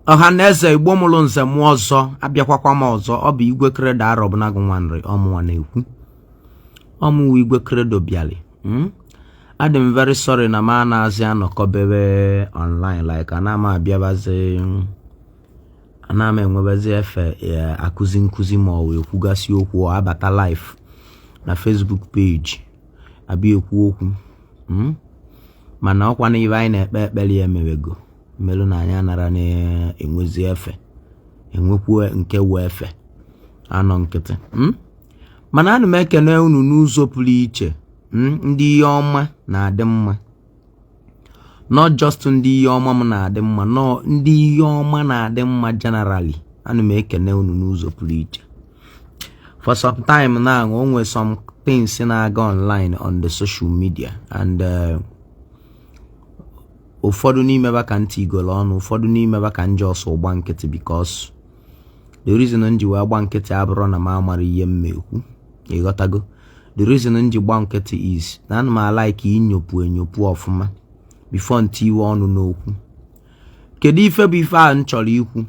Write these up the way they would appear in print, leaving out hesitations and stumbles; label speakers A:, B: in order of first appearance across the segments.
A: Ohaneze Igbo mụlụ nze mụ ọzọ abịakwakwa m ọzọ. Ọ bụ Igwe Credo arọbụ na gụnwanri ọmụnwa na-ekwu. Ọmụnwa Igwe Credo bịali. Adị m very sorry na ma na-azị anọkọbebe online like ana m abịabazi ana m enwebazi efe akụzi nkụzi ma ọ wee kwugasị okwu abata live na Facebook page abịa ekwu okwu. Mana ọkwa na ibe anyị na-ekpe ekpeli emewego melu na anya nara na enwezi efe enwekwu nke wee efe anọ nkịtị. Mana ana m ekene unu n'ụzọ pụrụ iche. Ndị ihe ọma na-adị mma, not just ndị ihe ọma m na-adị mma, no ndị ihe ọma na-adị mma generally. Ana m ekene unu n'ụzọ pụrụ iche. For some time now, o nwere some things na-aga online on the social media and ụfọdụ n'ime ba ka ntị igolo ọnụ, ụfọdụ n'ime ba ka nje ọsọ gba nkịtị because the reason nji wee gba nkịtị abụrụ na m amara ihe m ekwu. Ịghọtago? The reason nji gba nkịtị is na ana m like inyopu ọfụma before nti iwe ọnụ n'okwu. Kedu ife bụ ife a nchọrọ ikwu?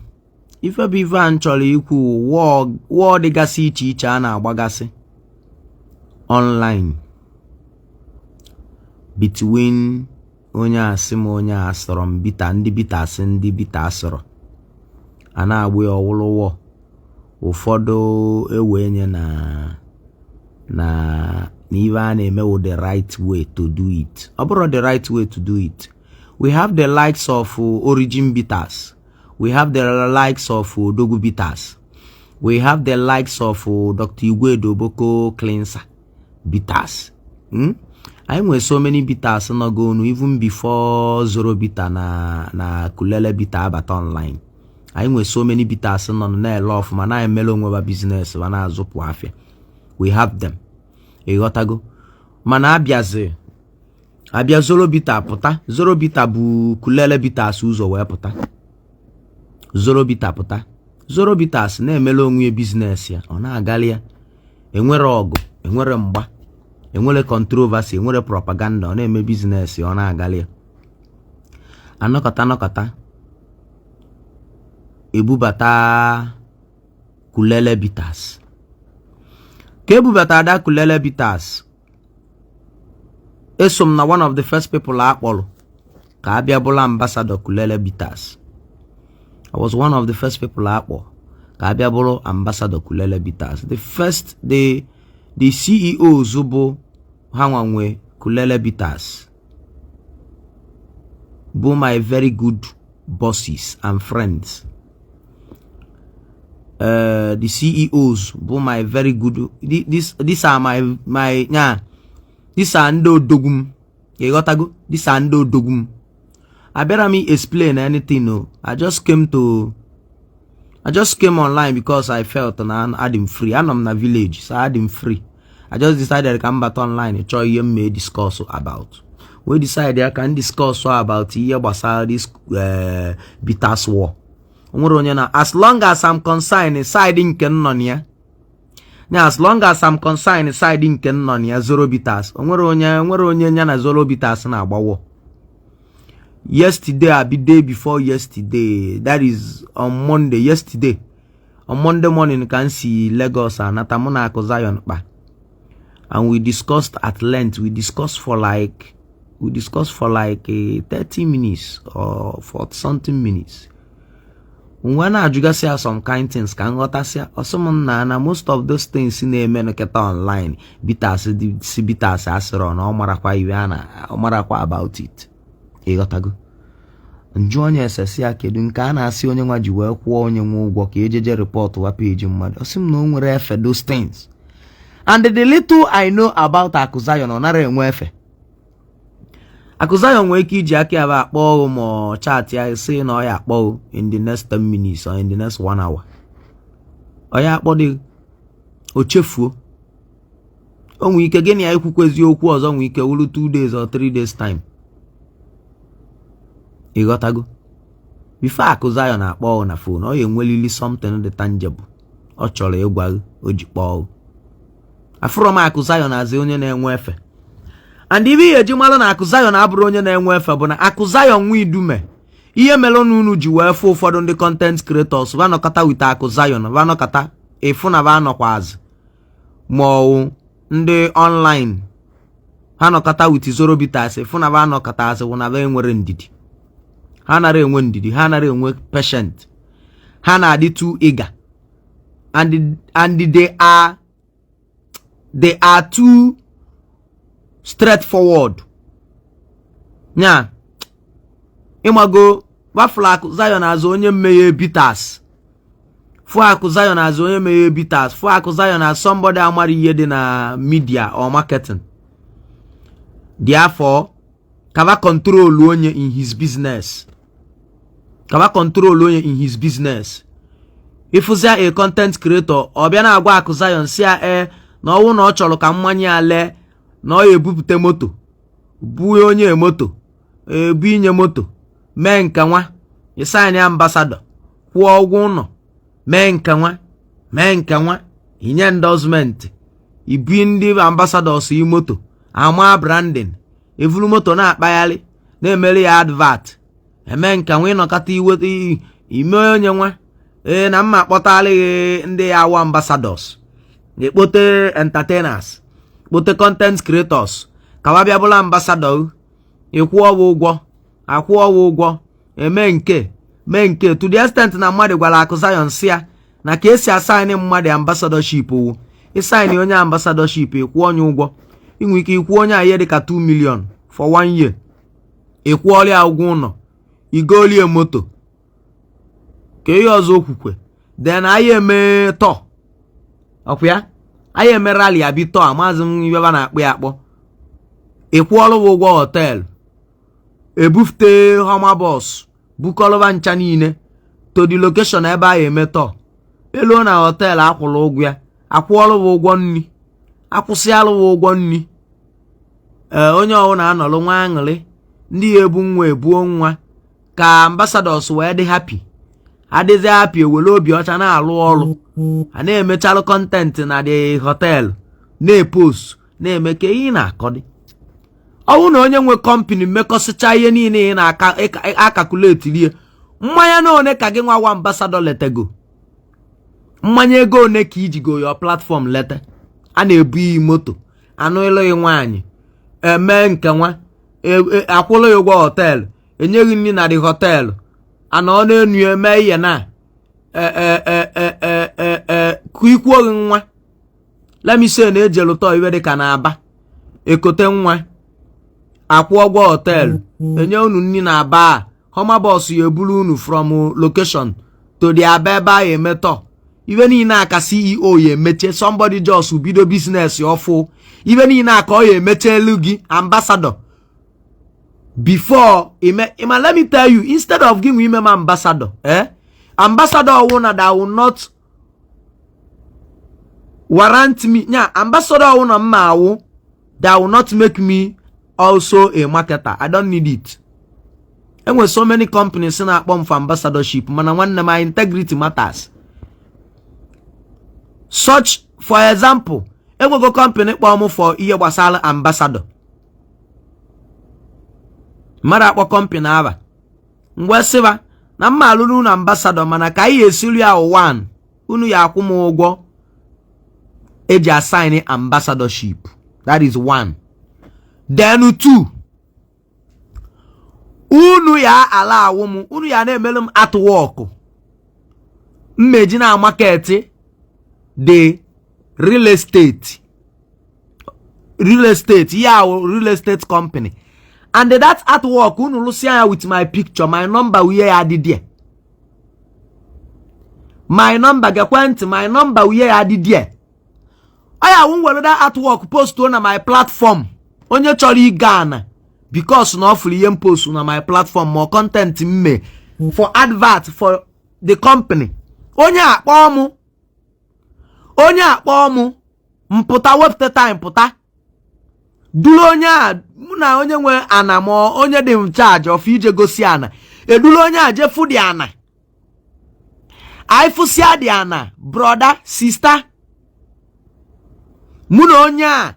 A: Ife bụ ife a nchọrọ ikwu wọọ dịgasị iche iche a na-agbagasị online between onye asị m onye asọrọ m bita ndị bita asị ndị bita asọrọ a na-agba ya ọwụlụwọ. Ụfọdụ ewenye na ife a na-eme the right way to do it. Ọ bụrụ the right way to do it. We have the likes of origin bitters. We have the likes of Dogu bitters. We have the likes of Dr. Igwe Credo cleanser bitters. I nwere so many bitters no go no even before Zoro bitter na Kulele bitter abata online. I nwere so many bitters no na love ma na emelo nwe business ma na azụpụ afịa. We have them. Ịghọtago? Mana abịa Zoro bitter pụta. Zoro bitter bụ Kulele bitters ụzọ wee pụta. Zoro bitter pụta. Zoro bitters na-emelo onwe business ya. Ọ na-agali ya. Enwere ọgụ, enwere mgba, enwere controversy, enwere propaganda. Ọ na-eme business ya, ọ na-agali ya. Anọkọta ebubata Kulele bitters. Ka ebubata ada Kulele bitters, esom na one of the first people akpọrọ ka abịa bụla ambassador Kulele bitters. I was one of the first people akpọ ka abịa bụrụ ambassador Kulele bitters. The CEOs bụ ha nwanwe Kulele bitters bụ my very good bosses and friends. The CEOs bụ my very good. These are my these are ndị odogum. Ịghọtago? These are ndị odogum. Abịara me explain anything. No, I just came online because I felt na I'm free. I'm na village, so I'm free. I just decided to come back online and try to discuss about. We decided I can discuss about this bitters war. As long as I'm concerned side in Kenonia. Now, as long as I'm concerned side in Kenonia, Zoro bitters. Na Zoro bitters na agbawo. Yesterday, the day before yesterday, that is on Monday, yesterday. On Monday morning, you can see Lagos and Natamona Zion. And we discussed at length. We discussed for like 30 minutes or 40 something minutes. When I just say some kind things, can go to or someone na most of those things in the menoketa online. Bitters asron or marakwa Ivana or marakwa about it. Egotago. Njụonye esesi ya kedu nke a na-asị onye nwa ji wee kwụọ onye nwe ụgwọ ka ejeje report wa page mmadụ. Osim na o nwere efe those things. And the little I know about Akuzayon ọ nara enwe efe. Akuzayon nwere ike iji aka aba akpọ ma chat ya sị na ọ ya akpọ in the next 10 minutes or in the next 1 hour. Ọ ya akpọ dị o chefuo. O nwere ike gịnị ya ikwukwezi okwu ọzọ nwere ike wuru 2 days or 3 days time. Ịghọtago? Before Akuzayon akpọ na phone, ọ ya enwelili something dị tangible. Ọ chọrọ ịgwa o ji kpọọ. Afro ma Akuzayon azị onye na-enwe efe. And ibe eji malụ na Akuzayon abụrụ onye na-enwe efe bụ na Akuzayon nwa Idume ihe melonu unu ji wee fụ ụfọdụ ndị content creators vanọkọta with Akụ Zion vanọkọta efu na vanọkwazi ma ndị online ha nọkọta with Zoro Bitters efu na vanọkọta azị wụ na va enwere ndidi ha nara enwe ndidi ha nara enwe patient ha na-adị too eager and they are too straightforward nya ịmago wafụla Akụ Zion azụ onye mmeghe Bitters fụ Akụ Zion azụ onye mmeghe Bitters fụ Akụ Zion as somebody amara ihe dị na media or marketing therefore kaba control onye in his business kaba control onye in his business ifụzia a content creator ọ bịa na-agwa Akụ Zion si ya na ọwụ na ọ chọrọ ka mmanya ya lee na ọ ebupụta moto bu onye moto ebu inye moto mee nke nwa ịsanya ambassador kwụọ ụgwọ ụlọ mee nke nwa inye endorsement ibu ndị ambassadors yi moto ama branding evulu moto na-akpagharị na-emere ya advert eme nke nwa ịnọkọta iweta ime onye nwa na mma akpọtali ndị ya awa ambassadors ekpote entertainers kpote content creators kawa bịa bụla ambassador ịkwụ ụgwọ eme nke to the extent na mmadụ gwara Akụ Zion si ya na ka esi assign mmadụ ambassadorship wụ ịsign onye ambassadorship ịkwụ onye ụgwọ inwe ike ịkwụ onye ahịa dịka 2 million for 1 year ịkwụọla ya ụgwọ ụlọ igolie moto ka ihe ọzọ okwukwe then anyị eme tọ ọkwa ya anyị eme rally abi tọ amazi m ibe ba na-akpọ ya akpọ ịkwụọla ụgwọ họteelụ ebufute homa bus bukọlọba ncha niile to the location ebe anyị eme tọ elu na họteelụ akwụrụ ụgwọ ya akwụọla ụgwọ nri akwụsịalụ ụgwọ nri onye ọwụna anọlụ nwa aṅụrị ndị ebu nwa ebuo nwa ka ambassadors wee dị happy adịzi happy ewere obi ọcha na-alụ ọrụ a na-emechalụ content na the hotel na-epost na-eme ka ihe na-akọdị ọwụ na onye nwe company mmekọsịcha ihe niile na-akakuleti rie mmanya na one ka gị nwa ambassador letego mmanya ego one ka iji go your platform leta a na-ebu iyi moto anụ ịlụghị nwaanyị eme nke nwa akwụlụ ya ụgwọ họteelụ enyeghị nri na the họteelụ anọ na-enu eme ihe na ikwuoghị nwa lemise na ejelu tọ iwe dịka na Aba ekote nwa akwụ ụgwọ họteelụ enye unu nri na Aba homa bus ya eburu unu from location to the Aba ebe ahụ emetọ iwe niile aka CEO ya emeche somebody just bido business ọfụ iwe niile aka ọ ya emeche elu gị ambassador before ima let me tell you, instead of giving women ambassador ambassador wona that will not warrant me ambassador wona mma that will not make me also a marketer. I don't need it. And with so many companies in our for ambassadorship, man, one my integrity matters. Such, for example, a go company for year wasala ambassador. Mara kwa company ava. Ngwesiva na mmalulu na ambassador mana ka ihe esiri ya one unu ya akwụm ụgwọ eji assign ambassadorship. That is one. Then two, unu ya ala awumu unu ya na-emelu m artwork mmeji na market the real estate ya real estate company, and that artwork unu lusia ya with my picture, my number we ya di there, my number gakwent, my number we ya di there. Aya won were that artwork post on my platform onye chọrọ igana because na offer yem post on my platform more content me for advert for the company. Onye akpọ mu mputa wepụta time puta dulu onye a na onye nwe ana mo onye dị in charge of ije gosi ana edulu onye a je fu di ana aifusia di ana brother sister muna onye a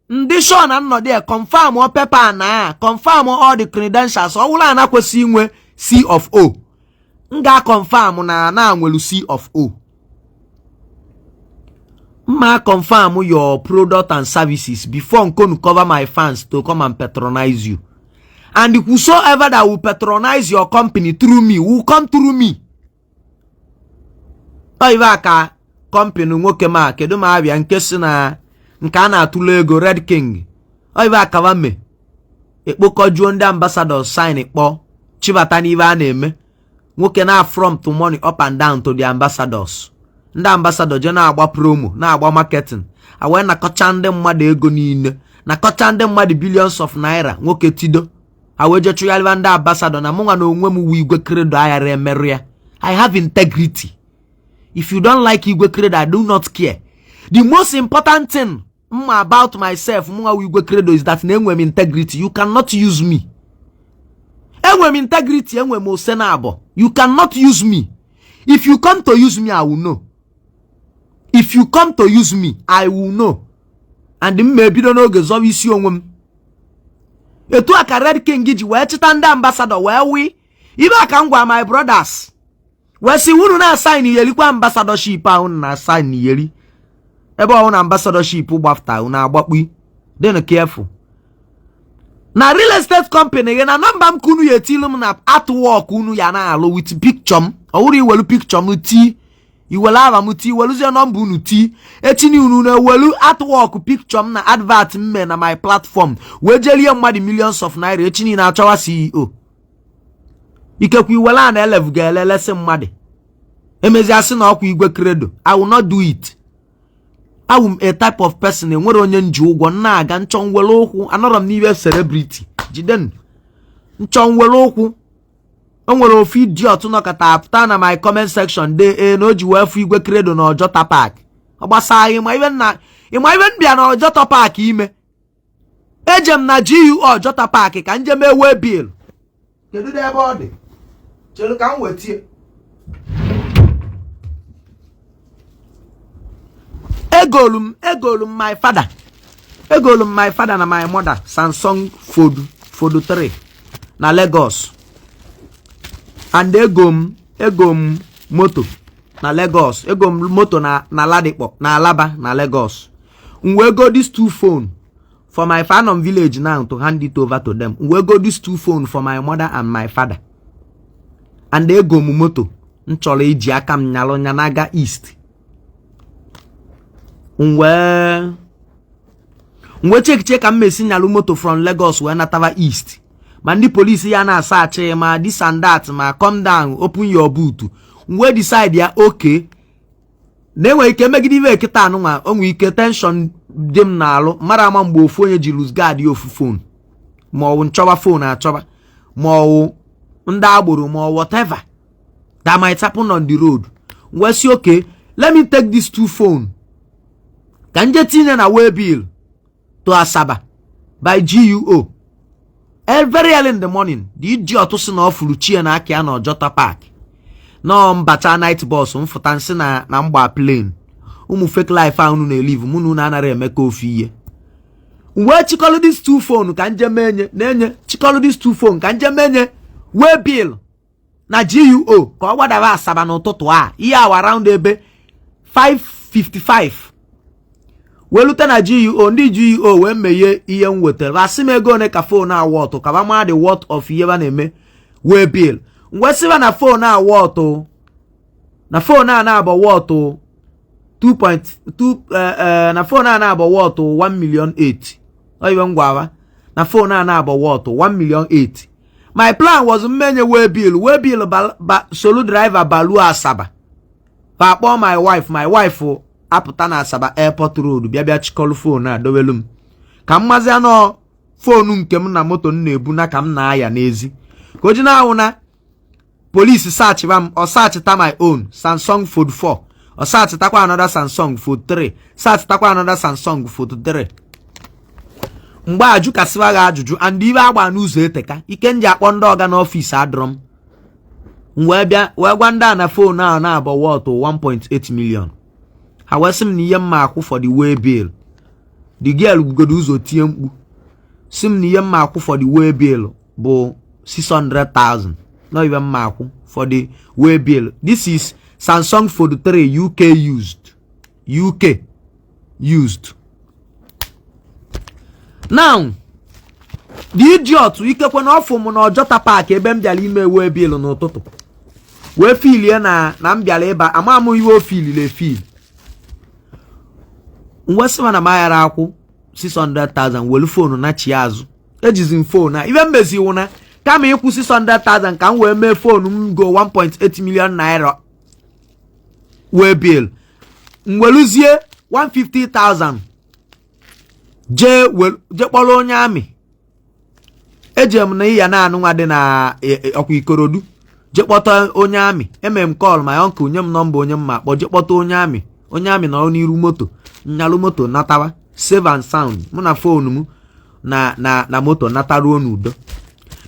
A: ndị shon anọ there confirm o paper na confirm all the credentials o wula na kwesi inwe C of O. Nga confirm na nwelu C of O. Ma confirm your product and services before nkonu cover my fans to come and patronize you. And whosoever that will patronize your company through me will come through me. Oiva ka company nwoke ma kedu ma abia nke si na nke na atụle ego Red King. Oiva ka wa me. Ekpokojuo ndị ambassadors sign ikpo chibata n'ive a na-eme. Nwoke na from to money up and down to the ambassadors. Ndị ambassador je na-agba promo, na-agba marketing. Awe na kocha ndị mmadụ ego niile. Na kocha ndị mmadụ billions of naira nwoke tido. Awe je chuyaliva ndị ambassador na munga na onwe mu Igwe Credo ayare emerụ ya. I have integrity. If you don't like Igwe Credo, I do not care. The most important thing about myself, munga Igwe Credo, is that enwe m integrity. You cannot use me. Enwe m integrity, enwe m osenabo. You cannot use me. If you come to use me, I will know. If you come to use me, I will know. And maybe don't know gezo isi onwe m. Etu aka Red King ji wee chita ndị ambassador wee wi. Ibe aka ngwa my brothers. Wee si unu na assign yeli kwa ambassadorship a unu na assign yeli. Ebe unu ambassadorship gbafta unu agbakpu. Dey careful. Na real estate company na number m kunu yetilu m na artwork unu ya na alụ with picture m. Owuri iwelu picture m ti. Iwelu ava m ti, iwelu zie number unu ti. Etini unu na welu artwork picture m na advert mme na my platform. We jelie mmadụ millions of naira etini na achọwa CEO. Ikekwe iwela na 11 ga-elelesi mmadụ. Emezi asị na ọkwa Igwe Credo. I will not do it. I am a type of person enwere onye nji ụgwọ na-aga nchọ nwere okwu anọrọ m n'iwe celebrity. Jiden. Nchọ nwere okwu. Onwere ofu idiot nọkọta apụta na my comment section de na oji wee fu Igwe Credo na Ojota Park. Ọ gbasara ịma ibe mbịa na Ojota Park ime. Ejem na GU Ojota Park ka njem ewe bill. Kedu ebe ọ dị? Chelu ka m wetie. Egolum my father. Egolum my father na my mother Samsung Fold 3 na Lagos. And egom moto na Lagos. Egom moto na Ladipo na Alaba na Lagos. We go these two phone for my Fanon village now to hand it over to them. We go these two phone for my mother and my father. And egom moto nchọrọ iji aka m nyalụ nya naga east. Mwe check am mesi nyalu moto from Lagos we natava east. Ma ndị police ya na search ma this and that ma come down open your boot. Mwe decide ya okay. Na-enwe ike megide iwe kita anu nwa onwe ike tension dem na alụ mara ama mgbe ofu onye ji lose guard ofu phone. Ma ọ nchọba phone achọba. Ma ọ ndị agboro ma whatever that might happen on the road. Mwe si okay, let me take these two phone. Kanje tinye na way bill to Asaba by GUO. Very early in the morning, the idiot si na ofuru chie na aki na Ojota Park. No mbata night bus mfutansi na mgba plane. Umu fake life unu na live munu na anara emeka ofiye. We chikolo these two phone kanje menye nenye chikolo these two phone kanje menye way bill na GUO ka ogwadawa Asaba n'ụtụtụ a. Ihe around ebe 5:55. Welute na GUO ndị GUO wee meye ihe nwetara asị m ego ne ka phone a worth ka ba ma the worth of ihe ba na-eme we bill ngwesiba na phone a worth na phone a na-abo worth 2.2 na phone a na-abo worth 1,800,000 oyiwe ngwawa na phone a na-abo worth 1,800,000. My plan was mmenye we bill solo driver balu Asaba pa kpọ my wife apụta na Asaba airport road bịa chikọlụ phone a dowelum ka mmazi anọ phone nke m na moto m na-ebu na ka m na-aya n'ezi ka o ji na-ahụ na police search bam or search ta my own Samsung Fold 4 or search takwa another Samsung Fold 3 search takwa another Samsung Fold 3 mgbe ajụ kasiwa ga ajụjụ and ibe agba n'ụzọ eteka ike nji akpọ ndị ọga n'ọfịs adrọm wee bịa wee gwa ndị a na phone a na-abọ worth 1.8 million. Ha wesim ni yem ma akwụ for the way bill. The girl bugodo ụzọ tie mkpu. Sim ni yem ma akwụ for the way bill bụ 600,000. not even Maku for the way bill. This is Samsung Fold 3 UK used. UK used. Now, the idiot we can offer na Jota Park ebe m biala ime way bill n'ụtụtụ. We feel ya na m biala eba ama m iwe feel le feel. Nwesi mana mayara akwụ 600,000 welu phone na chi azụ. Ejizi phone na even mezi wuna kama ịkwụ 600,000 ka m wee mee phone m go 1.8 million naira wee bill. Mweluzie 150,000 je kpọrọ onye amị. Ejem na iya na anụ nwa dị na Akwa Ikorodu je kpọta onye amị. Emem call my uncle nye m nọmba onye mma kpọ je kpọta onye amị. Onye amị nọ n'iru moto. Nyalu moto natawa save and sound mụ na phone m na moto nataruo n'udo.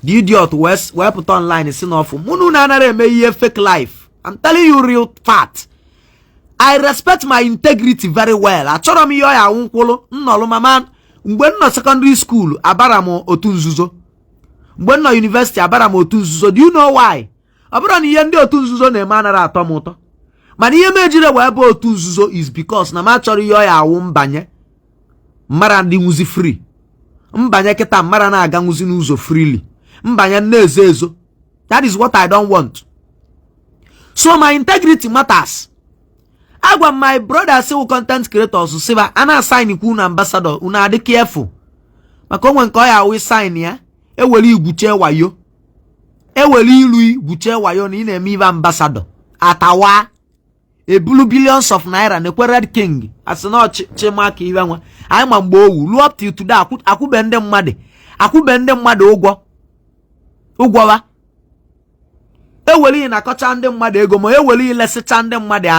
A: The idiot wee put online si n'ọfụ mụ na anara eme ihe fake life. I'm telling you real fact. I respect my integrity very well. Achọrọ m ihe ọ ya nwụkwụlụ nnọlụ mama mgbe m nọ secondary school abara m otu nzuzo. Mgbe m nọ university abara m otu nzuzo. Do you know why? Ọ bụrụ na ihe ndị otu nzuzo na-eme anara atọ m ụtọ. Mana ihe mejire wee bụ otu nzuzo is because na m achọrọ ihe ọ ya awụ mbanye mmara ndị nwuzi free. Mbanye kịta mmara na-aga nwuzi n'ụzọ freely. Mbanye na-ezo ezo. That is what I don't want. So my integrity matters. Agwa my brother say content creators siva ana sign ku na ambassador una dey careful. Maka onwe nke ya we sign ya eweli igwuche wayo. Eweli ilu igwuche wayo na ị na-eme ive ambassador. Atawa ebulu billions of naira na red king as no chimaka ive nwa. Anyị ma mgbe owu lu up till today akwụbe ndị mmadụ ụgwọwa. Eweli na kọcha ndị mmadụ ego ma eweli lesicha ndị mmadụ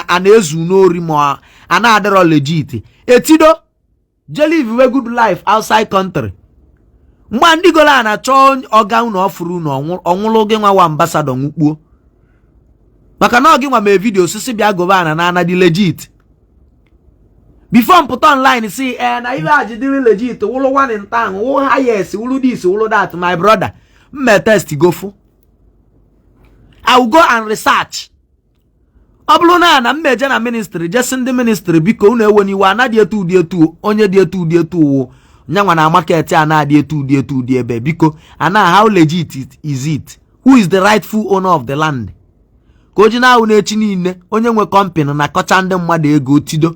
A: ana ezu n'ori ma ana adịrọ legit. Etido je live a good life outside country. Mgbe ndị gola na chọọ ọga unu ọfụrụ unu ọnwụlụ gị nwa wa ambassador nwukpuo. Maka na ogi nwa mee video sisi bịa gova na ana dị legit. Before m put online see na ibe aji dịrị legit wụlụ one in town wụlụ highest wụlụ this wụlụ that my brother. Mme test gofu. I will go and research. Obulu na mmeje na ministry just in the ministry biko unu ewoni wa na die tu onye die tu wo nyanwa na market a na die tu ebe biko ana how legit is it? Who is the rightful owner of the land? Ka oji na unu echi niile onye nwe company na kocha ndị mmadụ ego tido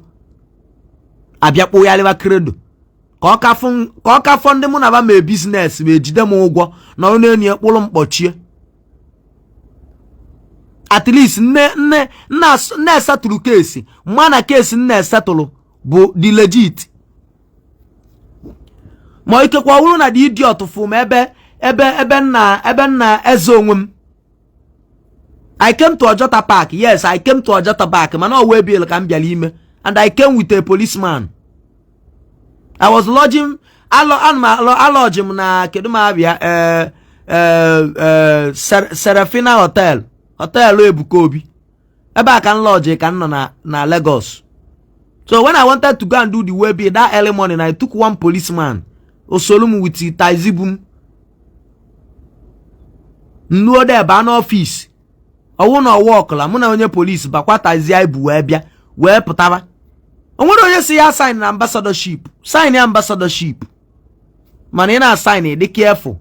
A: abịa kpo ya lewa credo ka ọ ka fọ ndị mụ na ba me business we jide m ụgwọ na unu eni ekpụrụ mkpọchie. At least nne settle case mana case nne settle bụ the legit. Ma ike kwa wuru na the idiot fum ebe nna eze onwe m. I came to Ojota Park. Yes, I came to Ojota Park. Man, no way bill can be ime. And I came with a policeman. I was lodging. I lodge him na keduma abia Serafina Hotel. Hotel Ebukobi. Ebe I can lodge can na Lagos. So when I wanted to go and do the way bill that early morning, I took one policeman. Osolum with Taizibum. No there ban office. I wanna walk la muna onye police bakwata zia ibu wee bia wee putaba. Onwere onye si ya sign ambassadorship. Sign ambassadorship. Mana na sign dey careful.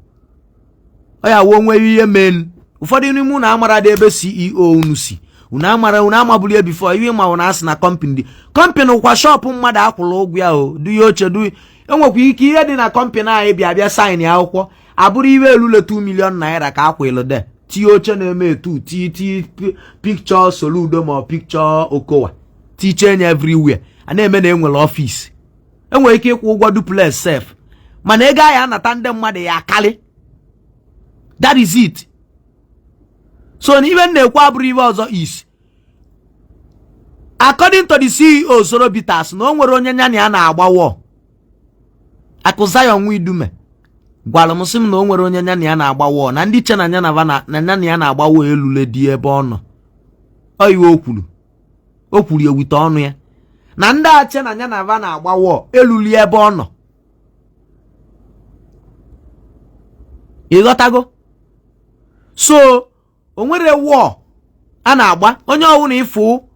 A: Oya wo nwe ihe men. Ụfọdụ ni mu na amara de ebe CEO unu si. Una amabuli before iwe ma una as na company. Company kwa shop mmadụ akwụrụ ụgwọ ya o. Du ya oche du. Enwekwa ike ihe dị na company a bịa sign ya akwụkwọ. Abụrụ iwe elule 2 million naira ka akwụrụ de. Ti oche na-eme tu ti picture Soludo ma picture Okowa ti change everywhere ana eme na enwere office enwere ike ịkwụ ụgwọ duplex self mana ego ya anata ndị mmadụ ya akali. That is it. So even na-ekwu abụrụ ibe ọzọ is according to the CEO Sorobitas na o nwere onye nyanya ya na-agbawo Akụzayon Idume gwala musim na o nwere onye nyanya ya na-agbawo na ndị che na nyanya ya na-agbawo elule di ebe ọ nọ. Oyiwe okwuru ewite ọnụ ya na ndị a che na nyanya na-agbawo eluli ebe ọ nọ. Ịghọtago? So onwere war a na-agba onye ọwụna ifu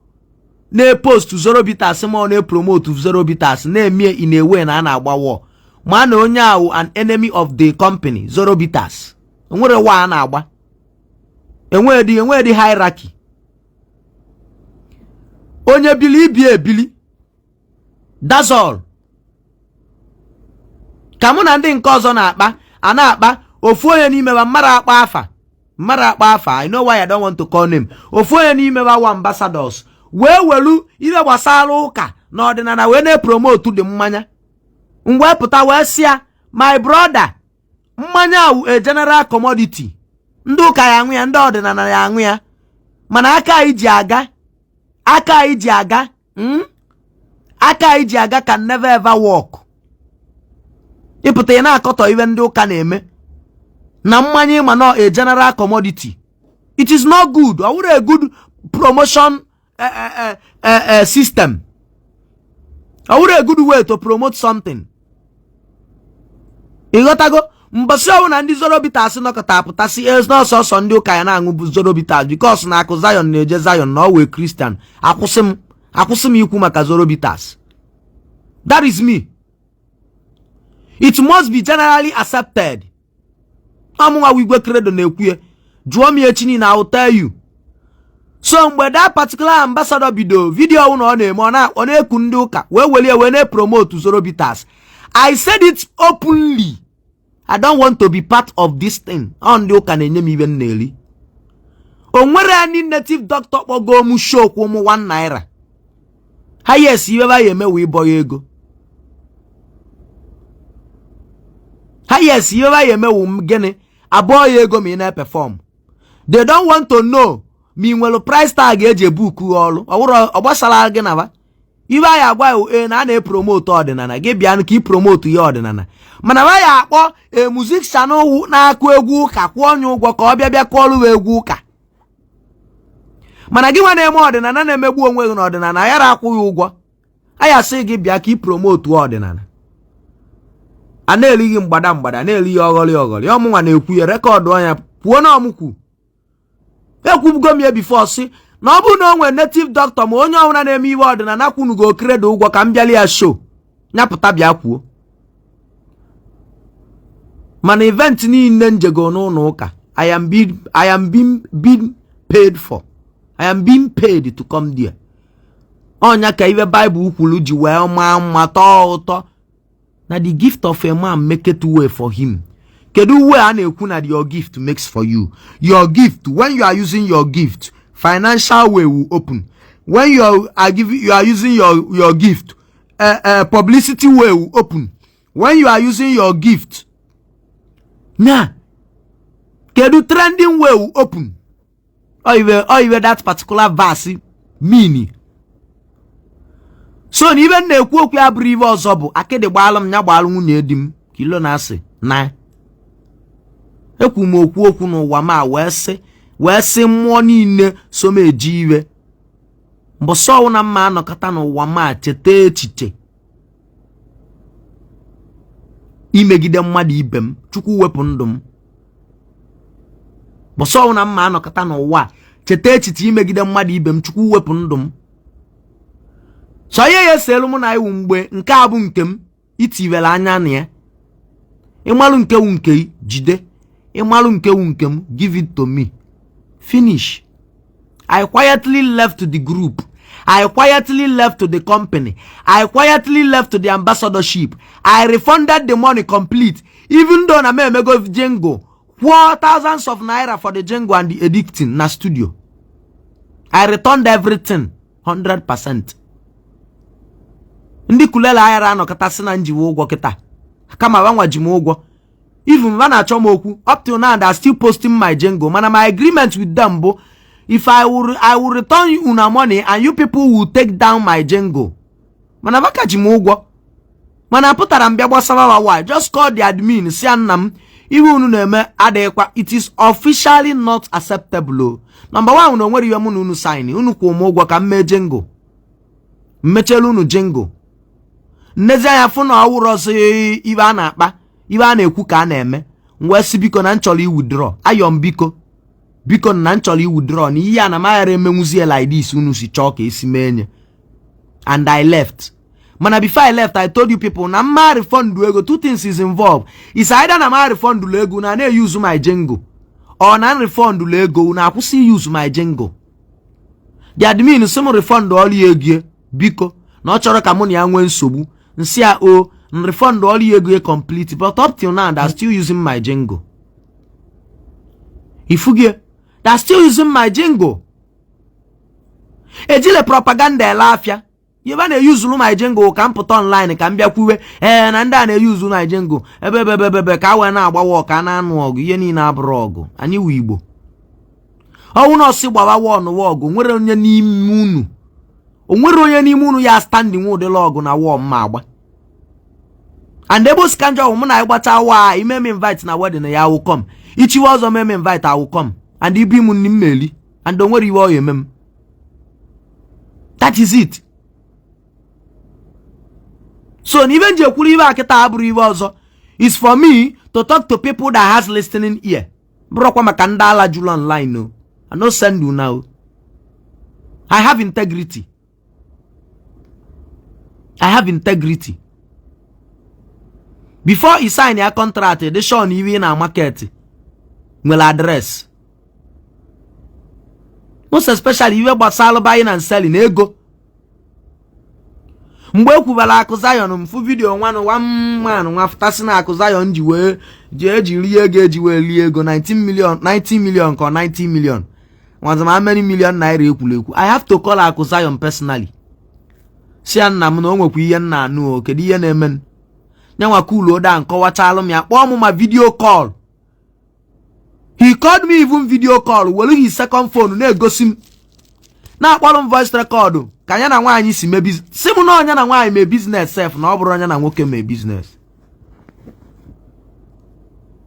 A: na-post zero bitters ma na-promote zero bitters na-eme in a way na a na-agba war ma na onye ahụ an enemy of the company zero bitters. Onwere war a na-agba. Enwe di hierarchy. Onye bili ibi ebili. That's all. Ka mụ na ndị nke ọzọ na-akpa a na-akpa ofu onye n'ime ba mara akpa afa. I know why I don't want to call name. Ofu onye n'ime ba wa ambassadors wee welu ibe gbasara ụka na ọdịnala wee na-promote dị mmanya. Mgbe pụta wee sịa my brother, mmanya awụ a general commodity. Ndị ụka ya aṅụ ya, ndị ọdịnala ya aṅụ ya. Mana aka anyị ji aga can never ever work. Ịpụta na akọtọ ibe ndị ụka na-eme na mmanya ma no a general commodity. It is not good. I would a good promotion system. I would a good way to promote something. Igotago mbasi ọwụ na ndị zoro bitters nọkọta apụta si es na ọsọsọ ndị ụka ya na-aṅụ bụ zoro bitters because na akụ Zion na-eje Zion na ọwụ Christian. Akwụsị m ikwu maka zoro bitters. That is me. It must be generally accepted. Amunwa Igwe Credo na-ekwuye. Jụọ m echi ni na I will tell you. So mgbe that particular ambassador video ọ na-eme ọ na-ekwu ndị ụka wee welie wee na-promote zoro bitters. I said it openly. I don't want to be part of this thing. Ndị ụka na-enye m ibe na-eri. O nwere any native doctor kpọgo m show kwụ m 1 naira. Ha yes ibe ba ya eme wee bọ ya ego. Ha yes ibe ba ya eme wu m gịnị abụọ ya ego ma ị na-perform. They don't want to know mi nwere price tag eji book ọrụ ọ gbasara gị na ba. Ibe ya agwa na a na-promote ọdịnala gị bịa ka i promote ya ọdịnala. Mana ba ya akpọ musician na-akụ egwu ụka kwụọ onye ụgwọ ka ọ bịa kụọrụ egwu ụka. Mana gị nwa na-eme ọdịnala na-emegbu onwe gị n'ọdịnala ya akwụghị ụgwọ. Aya sị gị bịa ka i promote ọdịnala. A na-elighị mgbada na-elighị ọghọlị ọmụnwa na-ekwu ya rekọdụ anya pụọ na ọmụkwu. Ekwubugo m ya before si na ọ bụ na onwe native doctor ma onye ọbụla na-eme iwe ọdịnala kwunugo Credo ụgwọ ka m bịali ya show nyapụta bịa kwuo. Mana event niile njego n'ụlọ ụka I am being paid for. I am being paid to come there. Onya ka ibe Bible kwuru ji wee ma tọọ ụtọ na the gift of a man make it way for him. Kedu way a na-ekwu na your gift makes for you. Your gift, when you are using your gift, financial way will open. When you are using your gift, publicity way will open. When you are using your gift, kedu trending way will open. Or even that particular verse meaning. So even na-ekwu okwu ya bụrụ ibe ọzọ bụ akịdị gbaalụ m nya gbaalụ nwunye di m kilo na asị na ekwu m okwu n'ụwa ma wee sị mmụọ niile so m eji iwe mbọsị ọwụ na mma anọkọta n'ụwa ma cheta echiche imegide mmadụ ibe m Chukwu wepụ ndụ m. Mbọsị ọwụ na mma anọkọta n'ụwa cheta echiche imegide mmadụ ibe m Chukwu wepụ ndụ m. So ye eselu mụ na iwu mgbe nke a bụ nke m itiwela anya na ya. Ịmalụ nke wu nke jide. Ịmalụ nke wu nke m give it to me. Finish. I quietly left the group. I quietly left the company. I quietly left the ambassadorship. I refunded the money complete. Even though na me go jingle. Thousands of naira for the jingle and the editing na studio. I returned everything 100%. Ndị kulela ayara anọkọta sị na njiwe ụgwọ kịta kama banwa ji m ụgwọ. Even when I achọ m okwu up till now they are still posting my jingle. Mana my agreement with them bụ if I will return you una money and you people will take down my jingle. Mana baka ji m ụgwọ. Mana pụtara m bịa gbasara wa just call the admin si nna m ihe unu na-eme adịkwa. It is officially not acceptable. Number 1 unu nwere iwe mụ na unu sign unu kwụ m ụgwọ ka m mee jingle. Mmechelu unu jingle. Nnezi anya fụ na ọwụrụ ọsọ ibe a na-akpa ibe a na-ekwu ka a na-eme. Mgbe si biko na nchọrọ i withdraw ayọm biko Because naturally withdraw ni ya na mayare menwuzie like this unu si chọọ ka esi menye. And I left. Mana before I left, I told you people, na ma refund ego, 2 things is involved. It's either na ma refund ego na na use my jingle, or na refund ego na akwụsị use my jingle. The admin some refund all ego biko na ọ chọrọ ka mụ na ya nwee nsogbu. Nsi a o refund all ego complete, but up till now they're still using my jingle. Ifugie, they're still using my jingle. Ejile propaganda elafia. You want to use my jingle, can put online, can be a kuwe, and then use my jingle. Ebebebebe, kawana, walk, and anwog, yeni na brogo, and you Igbo. Oh, no, see what I want to walk, where on your knee moon. Where on your knee moon, you are standing with the log on a warm maba. And they both can't join when I watch our he may me invite na wedding, I will come. Each was a mem invite, I will come. And he be munimeli, and don't worry, you mem. That is it. So even it's for me to talk to people that has listening ear. Bro, kwa makandala jula online no. I no send you now. I have integrity. I have integrity. Before he sign your contract, they show you in a market. Will address. Most especially you about sell buying and selling ego. Mgbe kwubala Akụzion mfu video one man nwaftasị na Akụzion ji rie ego 19 million or 90 million. How many million naira ekwuleku? I have to call Akụzion personally. Si nna m na o nwekwa ihe nna anụ o kedu ihe na-eme. Nyanwa cool oda nkọwachalụ m ya kpọọ m ma video call. He called me even video call welu his second phone na-egosi m. Na-akpọrọ m voice record. Kanya na nwaanyị si me business. Simu na onya na nwaanyị me business self na ọ bụrụ onya na nwoke me business.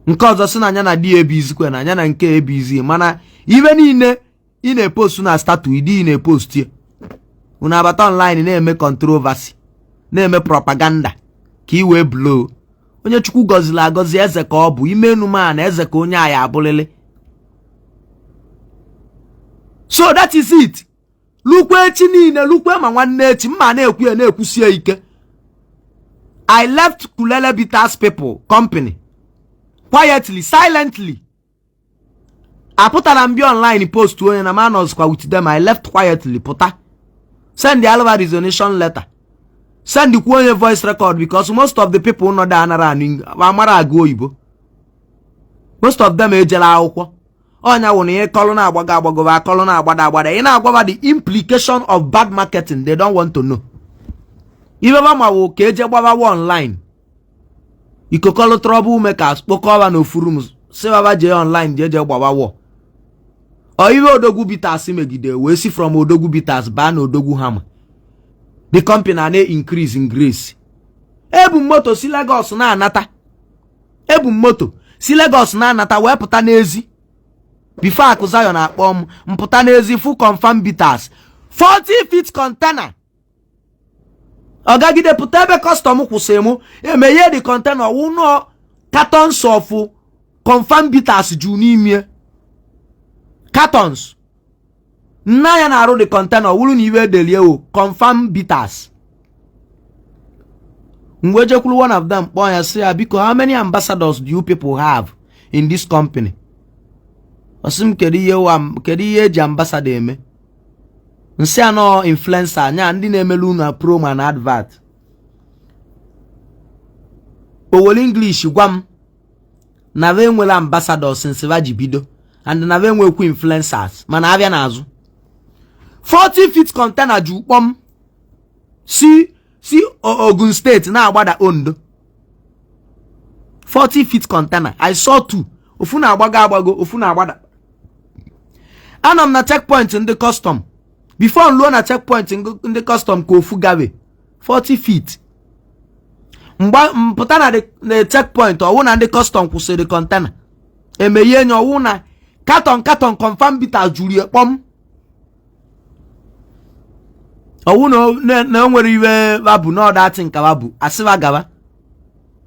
A: Nke ọzọ si na anya na di ebizi kwe na anya na nke ebizi mana ibe niile ị na-epost na status idi na-epost ye. Una abata online na-eme controversy, na-eme propaganda ka i wee blow. Onye Chukwu gọzila agọzi eze ka ọ bụ ime enu ma na eze ka onye aya abụlele. So that is it. Lukwe echi niile lukwe ma nwanne echi mma na-ekwu na-ekwusie ike. I left Kulele Bitters people company quietly, silently. Apụtara mbi online post onye na manos kwa with them. I left quietly puta. Send the Alva resignation letter. Send the onye voice record because most of the people no da anara anu amara agụ oyibo. Most of them ejela akwụkwọ. Onya wụ na ihe kọlụ na-agbaga agbagoba akọlụ na-agbada agbada ị na-agwaba the implication of bad marketing. They don't want to know. Ibe ba ma wo ka eje gbaba online. Ikokọlụ trouble makers kpokọba na ofuru m si baba je online je gbaba wo. O ibe Odogwu Bitters megide we si from Odogwu Bitters ba na Odogwu Hama. The company na increase in grace. Ebu moto si Lagos na anata. Ebu moto si Lagos na anata wee pụta n'ezi. Before Akụzion akpọ mpụta n'ezi full confirm Bitters 40 feet container. Ogagide pụta ebe custom kwụsị mụ emeye the container wụnọ cartons of confirm Bitters ju n'ime. Cartons. Nna ya na-arụ the container wụrụ na iwe delie o confirm Bitters. Mwejekwulu one of them kpọọ ya sị ya biko how many ambassadors do you people have in this company? Osim kedu ihe eji ambassador eme. Nsi anọ influencer anya ndị na-emelu na promo na advert. Owol English gwa m na ve nwere ambassadors since vaji bido and na ve nwekwu influencers mana abịa n'azụ. 40 feet container ju kpom si Ogun State na agbada Ondo. 40 feet container. I saw two. Ofu na agbago, ofu na agbada. Anam na checkpoint in the custom. Before nluo na checkpoint in the custom ko ofu gawe 40 feet. Mpụta na the checkpoint owu na the custom kwụsị the container. Emeye nyo owu na carton confirm Bitters juri ekpom. Owu na nwere iwe babu na that nka babu asiba gaba.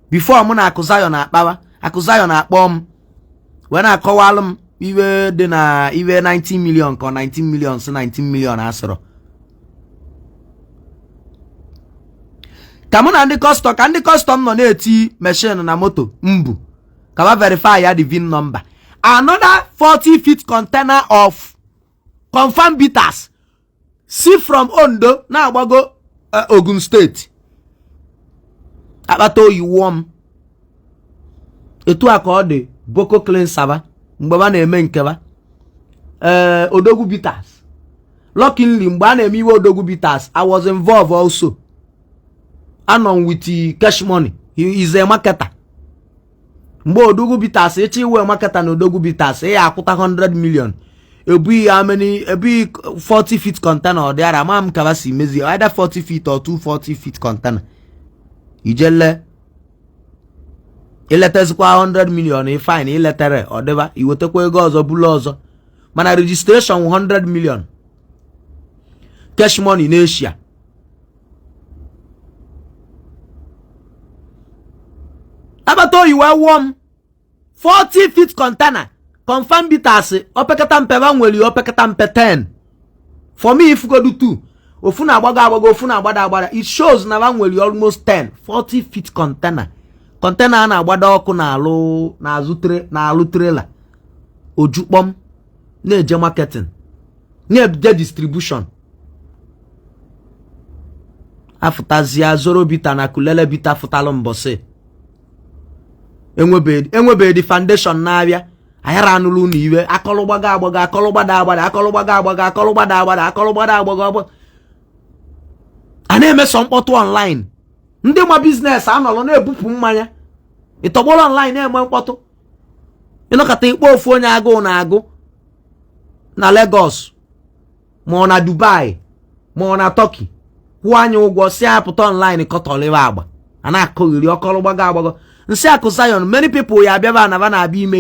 A: Before mụ na Akụzion akpawa, Akụzion akpọ m. When I call them, iwe dị na iwe 19 million ka 19 million si 19 million asịrọ ka mụ na ndị custom nọ na-eti machine na moto mbu ka ba verify ya the VIN number. Another 40 feet container of confirmed bitters see from Ondo na agbago Ogun State akpata oyiwo m etu a ka ọ dị Boko cleanser ba mgbe ba na-eme nke ba Odogwu bitters. Luckily mgbe a na-eme iwe Odogwu bitters I was involved also. Anon with cash money. He is a marketer. Mgbe Odogwu bitters echi iwe marketer na Odogwu bitters ya akwụta 100 million. Ebi how many? Ebi 40 feet container or there am ka ba si mezi either 40 feet or 240 feet container. Ijele iletezikwa 100 million e fine iletere odeba iwetekwa ego ọzọ bulu ọzọ mana registration 100 million cash money in Asia. Abato you were warm 40 feet container confirm bitters opekata mpe ba nweli opekata mpe 10 for me if go do 2 ofuna agbaga ofuna agbada it shows na ba nweli almost 10 40 feet container na agbada ọkụ na alụ trailer ojukpom na-eje marketing na-eje distribution afutazia zoro bita na kulele bita futalo mbose enwebe the foundation na-abịa ayara anụlụ na iwe akọlụgbaga agbaga a na-eme sọ mkpọtụ online. Ndị ma business anọlụ na-ebupụ mmanya ịtọgbọrọ online na-eme mkpọtụ ịnọkọta ikpo ofu onye agụụ na-agụ na Lagos ma ọ na Dubai ma ọ na Turkey kwụọ anya ụgwọ si apụta online kọtọlịwa agba a na-akọghịrị ọkọlụgbaga agbago nsi akụ Zion. Many people ya abịaba na ba na-abịa ime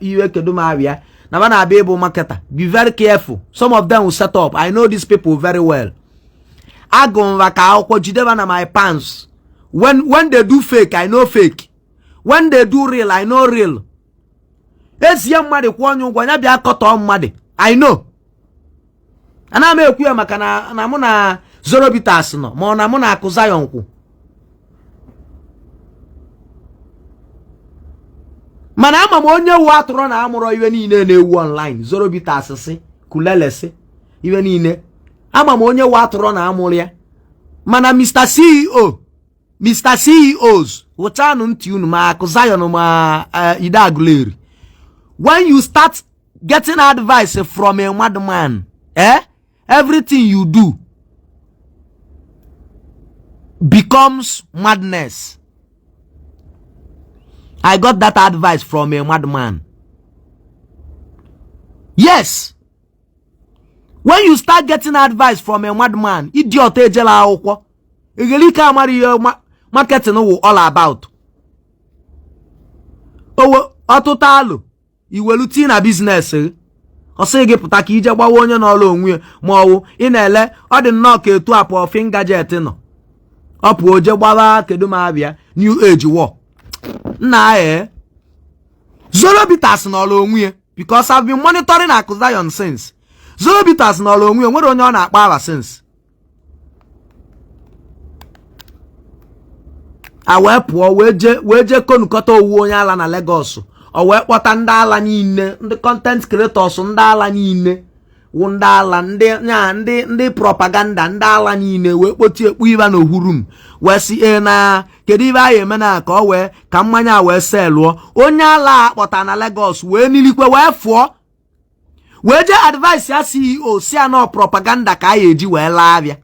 A: iwe kedu ma abịa na ba na-abịa ịbụ marketer. Be very careful. Some of them will set up. I know these people very well. Agumva ka akwụkwọ jideba na my pants. When they do fake, I know fake. When they do real, I know real. Ezie mmadụ kwụọ onye ụgwọ nya bịa kọtọ mmadụ. I know. Ana m ekwu ya maka na mụ na Zoro Bitters nọ ma ọ na mụ na akụ Zion kwụ. Mana ama m onye wu atụrụ na amụrụ iwe niile na-ewu online. Zoro Bitters si kulele si iwe niile. Ama m onye wu atụrụ na amụrụ ya. Mana Mr. CEO, Mr. CEOs, wụchanụ ntị unu ma akụ Zion ma Ide Aguleri. When you start getting advice from a madman, everything you do becomes madness. I got that advice from a madman. Yes. When you start getting advice from a madman, idiot ejela akwụkwọ. Igelika amari marketing all about. Owo ọtụtụ iweluti na business. Ọsị gị pụta ka ije gbawa onye n'ọlụ onwe ma ọwụ ị na-ele ọ dị nnọọ ka etu apụ finger jet nọ. Ọ pụ oje gbawa kedu ma abịa new age war. Nah, Zoro Bitters n'ọlụ onwe because I've been monitoring Akụ Zion since. Zoro Bitters n'ọlụ onwe nwere onye ọ na-akpa aba since. A wee pụọ wee je konukọta owu onye ala na Lagos. O wee kpọta ndị ala niile, ndị content creators ndị ala niile, wụ ndị ala ndị propaganda ndị ala niile wee kpoti ekpu iba na ohurum wee si na kedu ibe anyị eme na ka o wee ka mmanya wee selụọ. Onye ala akpọta na Lagos wee nilikwe wee fụọ wee je advice ya CEO si na propaganda ka anyị eji wee laa abịa.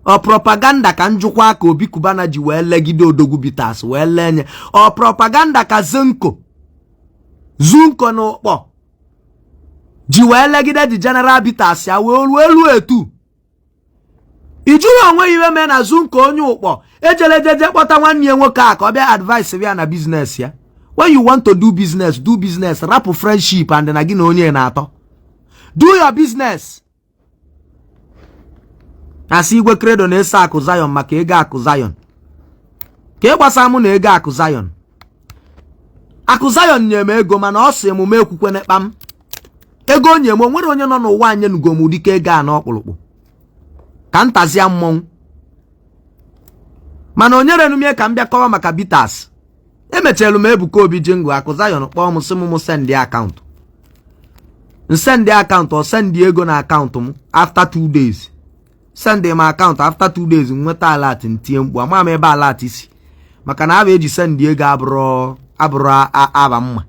A: O propaganda ka njukwa ka Obi Kubana ji wee legide Odogwu Bitters wee lenye. O propaganda ka Zunko n'ụkpọ ji wee legide di General Bitters ya wee elu etu. Ijuru onwe iwe me na Zunko onye ụkpọ ejelejeje kpọta nwanne ya nwoke a ka ọ bịa advice ya na business ya. When you want to do business, rap friendship and na gị na onye na-atọ. Do your business. Asị Igwe Credo na-ese Akụ Zion maka ego Akụ Zion. Ka gbasa mụ na ego Akụ Zion. Akụ Zion nye m ego mana ọ sị emume ekwukwe n'ekpa m. Ego onye m nwere onye nọ n'ụwa anyị nugo m dike ego a n'ọkpụrụkpụ. Ka ntazia mmọnwụ. Mana onye renumie ka m bịa kọwa maka bitters. Emechelu m Ebuka Obi Jingle Akụ Zion kpọọ m sị m send account. Send account or send ego na account m after 2 days. Send my account after 2 days nweta alert ntie mkpu ama m ebe alert isi. Maka na aba eji send ego abụrụ aba mma.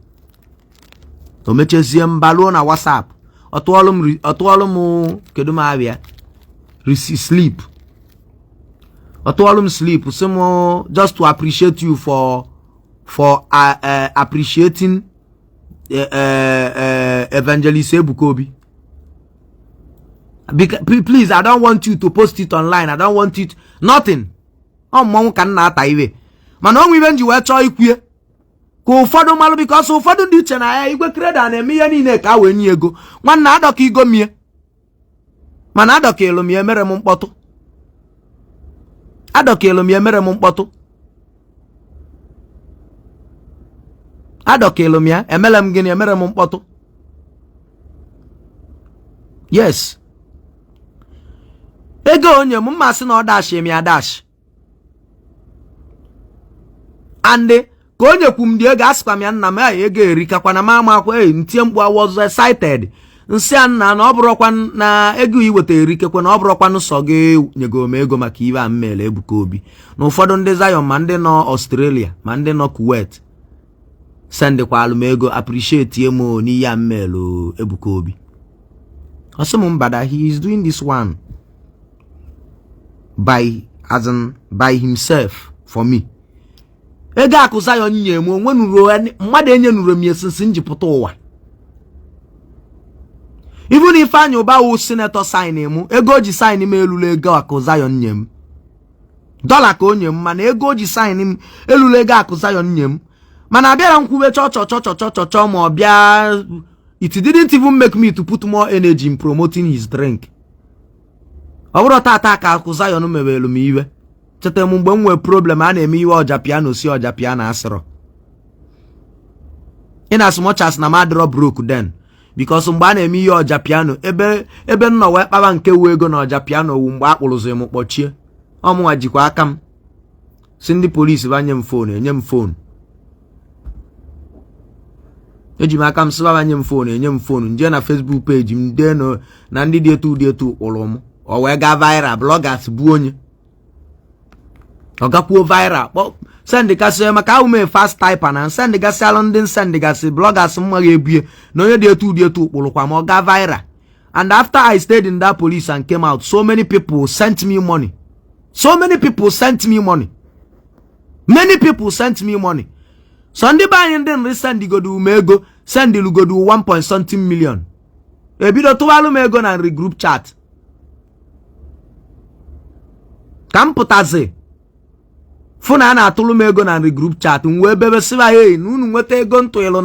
A: O mechezie mbaluo na WhatsApp. Ọtụọlụ m kedu m abịa. Sleep. Ọtụọlụ m sleep so mo just to appreciate you for appreciating Evangelist Ebuka Obi. Please, I don't want you to post it online. I don't want it. Nothing. Mmanwụ ka nna ata iwe. Mana onwe ibe nji wee chọọ ikwue. Ka ụfọdụ malụ because ụfọdụ ndị uche na ya Igwe Credo na-eme ihe niile ka wee nye ego. Nwanna adọka igo mie. Mana adọka elu mie mere m mkpọtụ. Adọka elu mie mere m mkpọtụ. Adọka elu mie emele m gịnị emere m mkpọtụ. Yes. Ego onye m mmasị na ọ dash emi adash. Ande ka onye kwu m dị ego asịkwa m ya nna m ego erikakwa na mama akwa ntie mkpu I was excited. Nsị a nna na ọ bụrụkwa na ego iweta erikekwa na ọ bụrụkwa nsọ gị nyego m ego maka iwe a mmele Ebuka Obi. Na ụfọdụ ndị Zion ma ndị nọ Australia ma ndị nọ Kuwait sendikwa alụ m ego appreciate ye mo n'ihe a mmele Ebuka Obi. Ọsị m mbada he is doing this one by himself for me. Ego Akụ Zion nye m onwe nuru mmadụ enye nuru m esinsi njipụta ụwa. Even if anyị ụba wụ senator sign m ego o ji sign m elulu ego Akụ Zion nye m. Dollar ka o nye m mana ego o ji sign m elulu ego Akụ Zion nye m. Mana abịara m kwube chọ ma ọ bịa it didn't even make me to put more energy in promoting his drink. Ọ bụrụ tata ka Akụ Zion mewelu m iwe. Cheta m mgbe m nwee problem a na-eme iwe ọja piano si ọja piano asịrọ. In as much as na madro broke then because mgbe a na-eme ihe ọja piano ebe nnọ wee kpaba nke wu ego na ọja piano wu mgbe akpụrụzi m kpọchie. Ọmụnwa jikwa aka m si ndị polisi banye m phone enye m phone. Eji m aka m sị banye m phone enye m phone nje na Facebook page m dee na ndị dị etu kpụrụ m. O wee ga viral bloggers bụ onye. Ọ gakwuo viral send gasị maka ahụ mee fast typer na send gasị alụ ndị send gasị bloggers mma ga-ebie na onye dị etu kpụrụkwa ma ọ ga viral. And after I stayed in that police and came out, so many people sent me money. Many people sent me money. So ndị be anyị ndị nri send godu ume ego send lugodu 1.something million. Ebido tụwalụ m ego na nri group chat. Ka m pụtazi funa na atụlụ m ego na nri group chat wee bebe siba hey na unu nweta ego ntụịlụ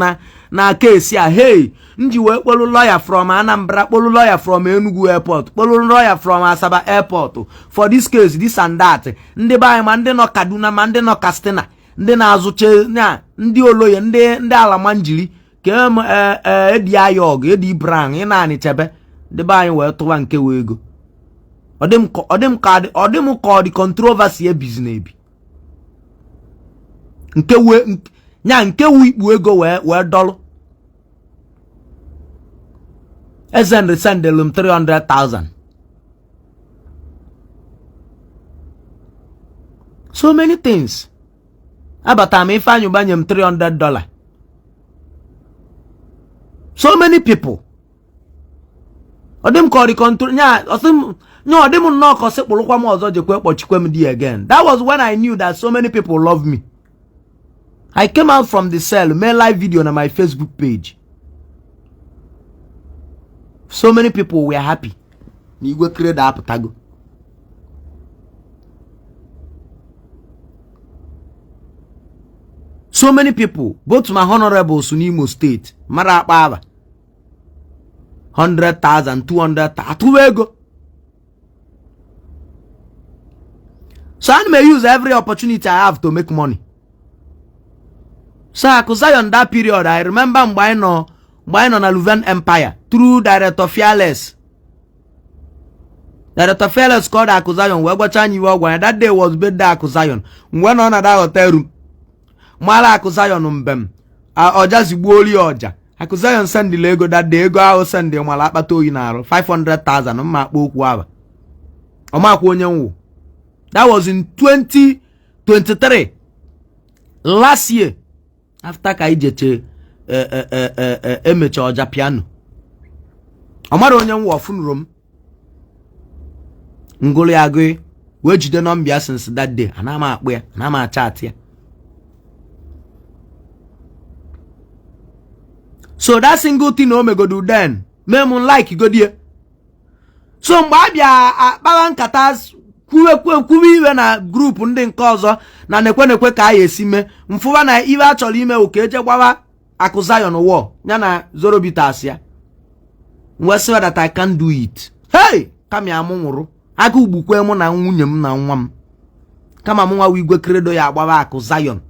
A: na case a hey nji wee kpolu lawyer from Anambra kpolu lawyer from Enugu airport kpolu lawyer from Asaba airport for this case this and that. Ndị be anyị ma ndị nọ Kaduna ma ndị nọ Katsina ndị na-azụche na ndị oloye ndị ala manjiri ka edi ayog edi brown ị na-anị chebe ndị be anyị wee tụwa nke wee ego. Ọ dị m ka ọ dị controversy e business ebi nke wu ikpu ego wee dọlụ. Ezen sendelu m 300,000. So many things. Abata m ife anyị banye m $300. So many people. Ọ dị m ka ọ dị control ọ dị m nnọọ ka ọ sị kpụrụkwa m ọzọ jekwe kpọchikwe m di again. That was when I knew that so many people love me. I came out from the cell, made live video on my Facebook page. So many people were happy. Igwe Credo apụtago. So many people, both my honorables in Imo State, mara akpa 100,000, 200,000, atuwego. So I may use every opportunity I have to make money. So Akuzion that period, I remember mgbe nọ na Luven Empire through Director Fearless. Director Fearless called Akuzion. We gwacha anyị ọgwa. That day was birthday Akuzion. Mgbe nọ na that hotel room. Mala Akuzion mbem. Ọja zigbuoli ọja. Akuzion send the ego that day. Ego ahụ send mala akpata oyi na arụ 500,000 mma akpa okwu aba. Ọmakwa onye nwu. That was in 2023. Last year. After ka ijeche emecha ọja piano. Ọmara onye nwu ofunuro m. Ngolo ya agụ we jide nọmba since that day. Ana m akpọ ya, ana m chat ya. So that single thing o megodu then, me mun like godie. So mgbe abịa akpara nkata kwuwe iwe na group ndị nke ọzọ na nekwe ka a esi me mfụwa na iwe a chọrọ ime oke eje gwawa Akuzion war ya na Zorobitas ya. We say that I can't do it. Hey, kama ya mụ nwụrụ. Aga ugbukwe mụ na nwunye m na nwa m. Kama mụ nwa Igwe Credo ya agbawa Akuzion.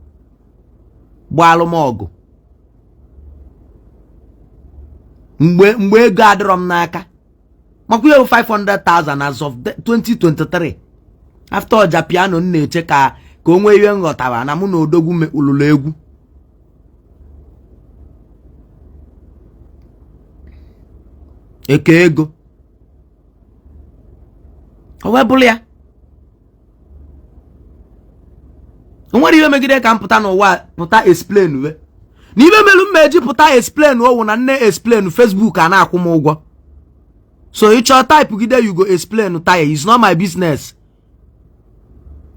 A: Gbaalụ m ọgụ. Mgbe ego adịrọ m n'aka. Makwa 500,000 as of 2023. After ọja piano na-eche ka onwe iwe nghọtara na mụ na odogwu ululu egwu. Eke ego. Owebụlụ ya. Onwere iwe megide ka m pụta n'ụwa pụta explain we. Na ibe melu mmeji pụta explain owu na nne explain Facebook a na-akwụ m ụgwọ. So ịchọ type gide you go explain tire. It's not my business.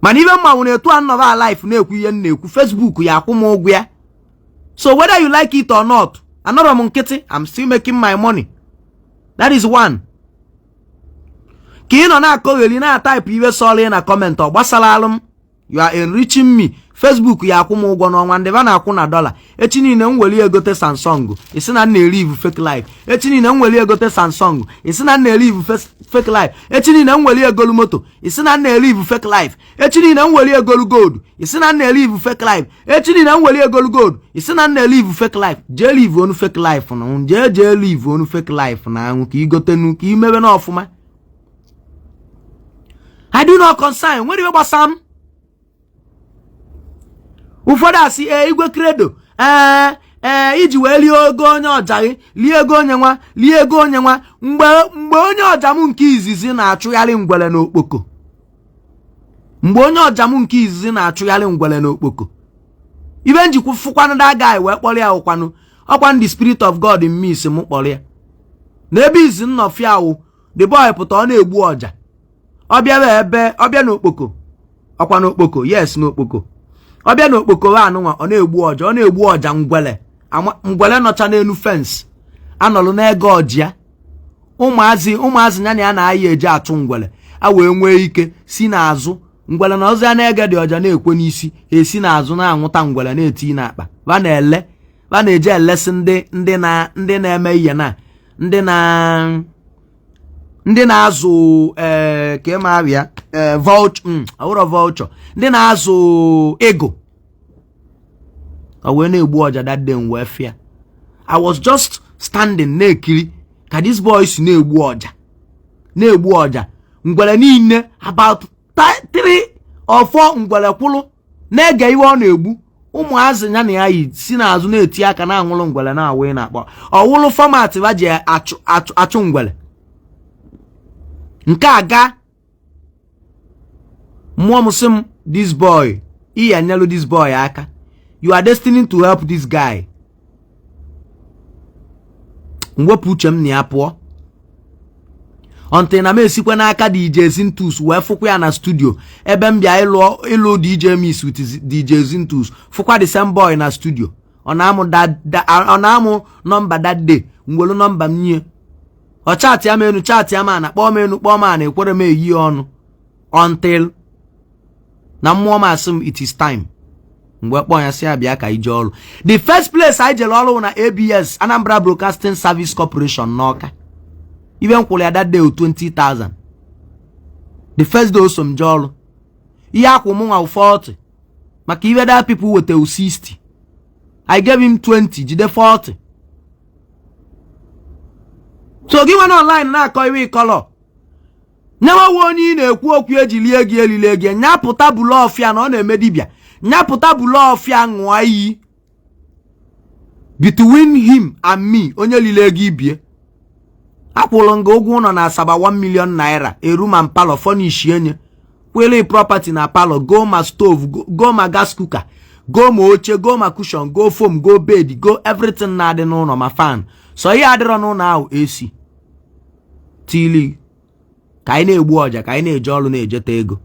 A: Man even ma wụ etu another life na-ekwu ihe na-ekwu Facebook ya akwụ m ụgwọ ya. So whether you like it or not, another m nkịtị, I'm still making my money. That is one. Ka ị nọ na-akọgheli na-type iwe sọrọ na comment ọ gbasara alụm. You are enriching me. Facebook ya akwụ m ụgwọ n'ọnwa ndị ba na-akwụ na $. Echi niile m weli egote Samsung. Isi na na-elive fake life. Echi niile m weli egote Samsung. Isi na na-elive fake life. Echi niile m weli egolu moto. Isi na na-elive fake life. Echi niile m weli egolu gold. Isi na na-elive fake life. Echi niile m weli egolu gold. Isi na na-elive fake life. Jee live onu fake life na jee live onu fake life na anwụ ka igote nu ka imebe na ọfụma. I do not concern. Nwere iwe gbasam. Ụfọdụ asị Igwe Credo iji wee lie ego onye ọja gị, lie ego onye nwa, lie ego onye nwa mgbe onye ọja m nke izizi na-achụgharị ngwele n'okpoko. Mgbe onye ọja m nke izizi na-achụgharị ngwele n'okpoko. Ibe njikwu fụkwanụ that guy wee kpọrọ ya ụkwanụ ọkwa the spirit of God in me si m kpọrọ ya. Na ebe izi nnọfịa wụ the boy pụta ọ na-egbu ọja. Ọ bịa n'okpoko. Ọkwa n'okpoko, yes n'okpoko. Ọ bịa n'okpoko anụnwa ọ na-egbu ọja ngwele. Ngwele nọcha n'elu fence. Anọlụ n'ego ọja. Ụmụazị nya na ya na-ayị eje achụ ngwele. A wee nwee ike si n'azụ. Ngwele na ọzọ ya na-ege dị ọja na-ekwe n'isi. Esi n'azụ na-anwụta ngwele na-eti n'akpa. Ba na-eje elesi ndị na-eme ihe na ndị na-azụ ka ema abịa vulture ndị na-azụ ego o wee na-egbu ọja that day wee fịa. I was just standing na-ekiri ka these boys na-egbu ọja ngwele niile about 3 or 4 ngwele kwụlụ na-ege iwe ọ na-egbu. Ụmụazị ya na ya yi si n'azụ na-eti aka na-anwụlụ ngwele na-awụ na-akpọ ọwụlụ format ba ji achụ ngwele. Nke aga mmụọ m sị m this boy iya nyelu this boy aka. You are destined to help this guy. Mwepụ uche m na ya pụọ. Until na m esikwa n'aka DJ Zintus wee fụkwa ya na studio ebe m bịa ịlụ DJ Miss with DJ Zintus fụkwa the same boy na studio. Ọ na-amụ nọmba that day ngwelu nọmba m nye. Ọ chat ya menu chat ya ma na kpọọ menu kpọọ ma na ekwere m eyi ọnụ until na mmụọ m asị m it is time. Mgbe kpọọ ya si abịa ka ije ọrụ. The first place I jere ọrụ na ABS Anambra Broadcasting Service Corporation n'Ọka. Even kwụrụ ya that day 20,000. The first day oso m je ọrụ. Ihe akwụ m nwa 40 maka iwe that people wete 60. I gave him 20, jide 40. So give one online na akọ iwe color. Nyawa woni na-ekwu okwu ejili egi elile egi nyapụta bulu ofia na ọ na-eme dibia. Nyapụta bulu ofia ṅụọ iyi. Between him and me, onye lile egi ibie. Akwụlụ nga ụgwọ ụlọ na Asaba 1 million naira. Eru ma mpalo furnish enye. Kwele property na palo, go ma stove, go ma gas cooker, go ma oche, go ma cushion, go foam, go bed, go everything na adị n'ụlọ ma fan. So ihe adịrọ n'ụlọ ahụ AC. Tili ka anyị na-egbu ọja, ka anyị na-eje ọrụ na-ejeta ego.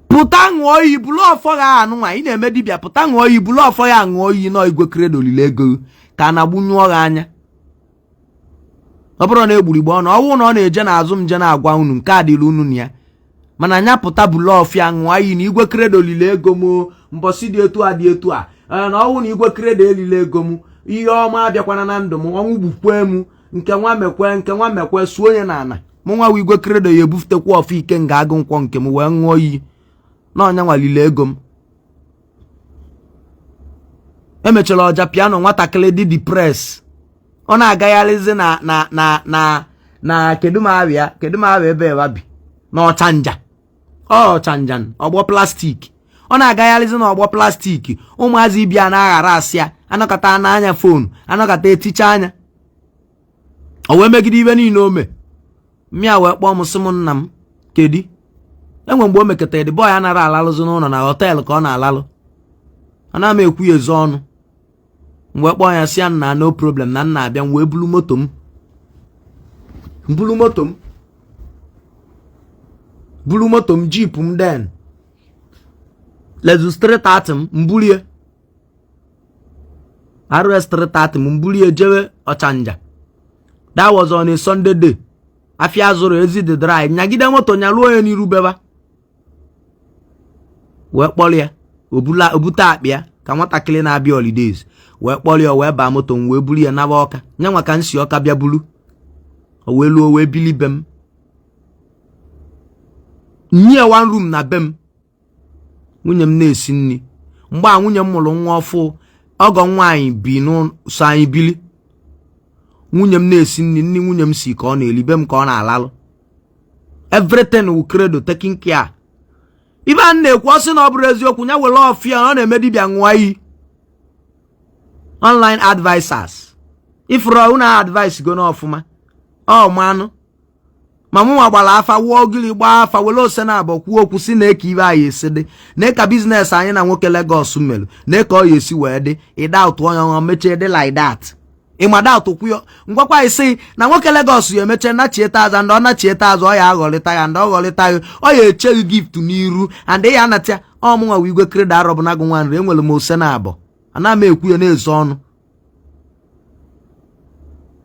A: Pụta ṅụọ iyi bulu ọfọ ya anụ nwa, ị na-eme dibịa pụta ṅụọ iyi bulu ọfọ ya ṅụọ iyi nọ Igwe Credo lile ego ka na gbunyụọ ya anya. Ọ bụrụ na egburu igbo ọnụ, ọwụ na ọ na-eje n'azụ m je na-agwa unu nke adịrị unu na ya. Mana nyapụta bulu ọfịa ṅụọ iyi na Igwe Credo lile ego m mbọsị dị etu a dị etu a. Na ọwụ na Igwe Credo elile ego m ihe ọma abịakwana na ndụ m ọnwụ gbukwe m nke nwa mekwe suo onye na ana mụ nwa Igwe Credo ya ebufutekwa ọfọ ike nga agụ nkwọ nke m wee ṅụọ iyi na ọnya nwalile ego m. Emechara ọja piano nwatakịrị dị depress. Ọ na-agagharịzi na kedu m abịa ebe ewa bi na ọchanja. Ọchanjan ọgbọ plastik. Ọ na-agagharịzi na ọgbọ plastik. Ụmụazị ibia na-aghara asịa anọkọta n'anya fonu anọkọta eticha anya. O wee megide ibe niile ome. Mmịa wee kpọọ m sị m nna m kedi enwe mgbe o mekọtara dị boy anara alalụzi n'ụlọ na họteelụ ka ọ na-alalụ. Ana m ekwu ya ezo ọnụ. Mgbe kpọọ ya sị ya nna no problem na nna abịa wee bulu moto m. Bulu moto m jeep m den. Lezu 330 m mbulie. RS 330 m mbulie jewe Ọchanja. That was on a Sunday day. Afia zoro ezi the drive. Nyagide moto nyaluo ya n'iru beba. Wee kpọrọ ya. Obuta akpịa ka nwatakịrị na-abịa holidays. Wee kpọrọ ya wee baa moto m wee buru ya naba Ọka. Nyanwa ka nsi Ọka bịa bulu. O wee luo wee bili bem. Nye one room na bem. Nwunye m na-esi nri. Mgbe a nwunye m mụrụ nwa ọfụ ọgọ nwaanyị bi n'ụsọ anyị bili. Nwunye m na-esi nri nwunye m si ka ọ na-eli be m ka ọ na-alalụ. Everything will Credo taking care. Ibe a na-ekwu ọsị na ọ bụrụ eziokwu nya were ọfịa ọ na-eme dibịa ṅụọ iyi. Online advisors. Ifuru una advice go n'ọfụma. Ọ manụ. Ma mụ gbara afa wuo ogili gbaa afa wele ose na abọ kwuo okwu si na eke ibe anyị esi dị na ka biznes anyị na nwoke Lagos melu na ka ọ ya esi wee dị ịda ụtụ onye ọ mechie dị like that. Ịmada ụtụ kwuo ngwakwa isi na nwoke Lagos ya emeche na chieta azụ ndị ọ na chieta azụ ọ ya aghọlịta ya ndị ọ ghọlịta ya ọ ya eche gị gift n'iru and ya anatia ọmụnwa Igwe Credo arọbụ na gụ nwanri enwere m ose na abọ ana m ekwu ya na-ezo ọnụ.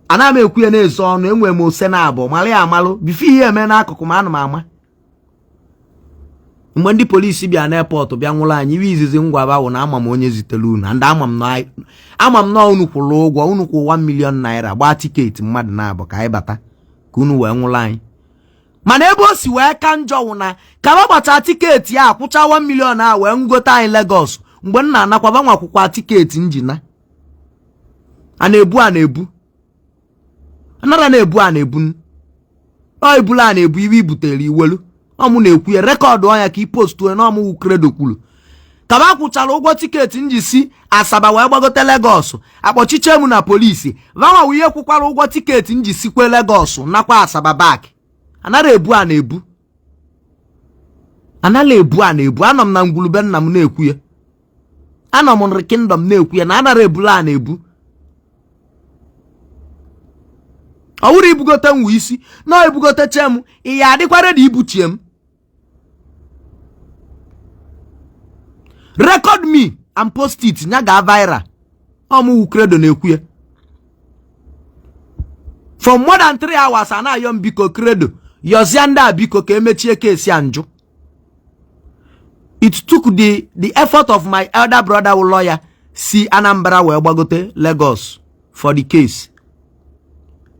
A: Ana m ekwu ya na-ezo ọnụ enwe m ose na abụ mara ya amalụ bife ihe eme n'akụkụ ma anụ m ama. Mgbe ndị polisi bịa n'airport bịa nwụrụ anyị iwe izizi ngwa bawụ na ama m onye zitere unu and ama m na unu kwụrụ ụgwọ unu kwụ 1 million naira gbaa tiketi mmadụ na-abụ ka anyị bata ka unu wee nwụrụ anyị. Mana ebe o si wee ka njọ wụ na ka ba gbata tiketi ya akwụcha 1 million a wee ngote anyị Lagos mgbe nna anakwaba nwakwụkwa tiketi njina a na-ebu anara na-ebu ọ ibulu a na-ebu iwe ibutere iwelu ọmụ na-ekwu ya rekọdụ ọnya ka ipostu na ọmụ Credo kwuru ka ba kwụchara ụgwọ tiketi njisi Asaba wee gbagote Lagos akpọchiche m na polisi vanwa wụ ihe kwụkwara ụgwọ tiketi njisikwe Lagos nakwa Asaba back anara ebu a na-ebu anọ m na ngwulube nna m na-ekwu ya anọ m nri kingdom na-ekwu ya na anara ebula a na-ebu. Ọ wụrụ ibugote nwa isi na ibugote chem ihe adịkwara dị ibuchie m. Record me and post it nya ga viral. Ọmụ Credo na-ekwu ya. For more than 3 hours ana ayọ biko Credo yozia ndị a biko ka emechie kesi anjụ. It took the effort of my elder brother lawyer si Anambra wee gbagote Lagos for the case.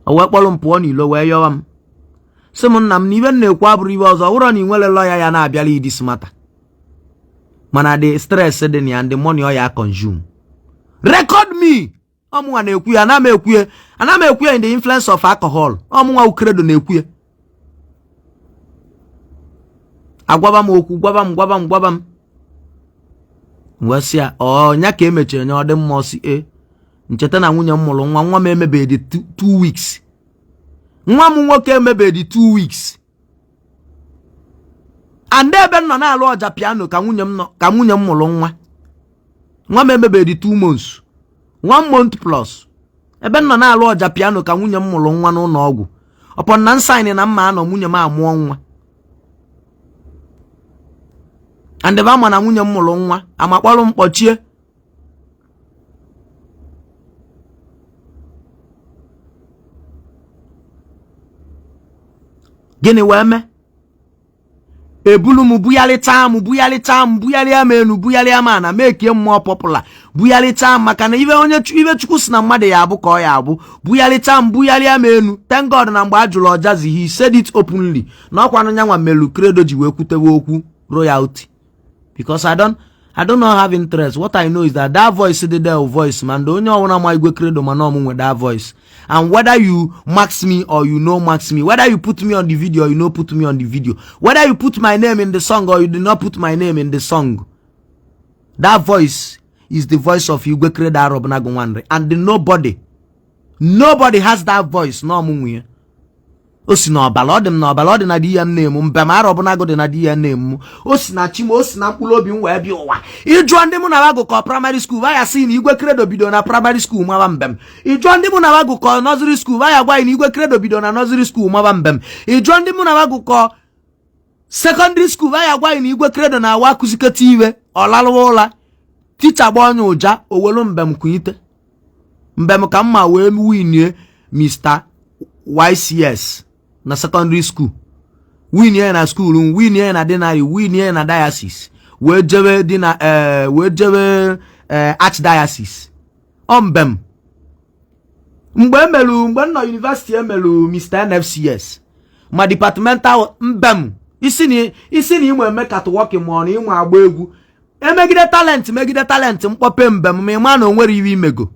A: O wee kpọrọ m pụọ n'ilo wee yọwa m sị m nna m na ibe na-ekwu abụrụ ibe ọzọ wụrọ na inwele lawyer ya na-abịala idi smata mana the stress dị na ya ndị money ọ ya consume Record me. Omunwa na-ekwu ya, ana m ekwu ya in the influence of alcohol. Omunwa u credo na-ekwu ya. Agwaba m okwu, gwaba m. Nwesịa, nya ka emechere nya ọ dị mma osi ncheta na nwunye m mụrụ nwa m emebedi 2 weeks. Nwa m nwoke emebedi 2 weeks. And ebe nọ na-alụ ọja piano ka nwunye m mụrụ nwa. Nwa m emebedi 2 months. 1 month plus. Ebe nọ na-alụ ọja piano ka nwunye m mụrụ nwa n'ụlọ ọgwụ. Ọpọn na nsaịnị na mma anọ nwunye m amụọ nwa. And ebe ama na nwunye m mụrụ nwa, amakpọrọ mkpọchie. Gịnị wee mee? Ebulu m buyalita m enu, buyalịa ma na make mmụọ popular. Buyalita maka na ibe Chukwu si na mmadụ ya abụ ka ọ ya abụ. Buyalita m enu. Thank God na mgbe ajụrụ ọjazi, he said it openly. Na ọkwa anya nwa Melu Credo ji wee kwutewe okwu royalty. Because I don't not have interest. What I know is that voice is the voice, man. The only one my Igwe Credo man with that voice. And whether you max me or you no max me, whether you put me on the video or you no put me on the video, whether you put my name in the song or you do not put my name in the song, that voice is the voice of Igwe Credo Arobnagunwanre. And nobody has that voice. No munwe. Osi na ọbala na di ya name mbem Arobnago de na di ya name osi na chimo osi na mkpụrụ obi nwa bi ụwa ịjụ ndị mụ na bagụ ka primary school vaya si na Igwe Credo bido na primary school mwa mbem ịjụ ndị mụ na bagụ ka nursery school vaya gwa na Igwe Credo bido na nursery school mwa mbem ịjụ ndị mụ na bagụ ka secondary school vaya gwa na Igwe Credo na awa kuziketa iwe ọlalụwa ụla teacher gba onye ụja owelu mbem kwite mbem ka mma wee winie Mr. YCS na secondary school win here na school win here na denary win here na diocese we jebe di na archdiocese ombem mgbe nọ university emelu Mr. NFCS ma departmental mbem isi ni imo eme catwalk ma na imo agba egwu megide talent mkpope mbem ma ịma na onwere iwe imego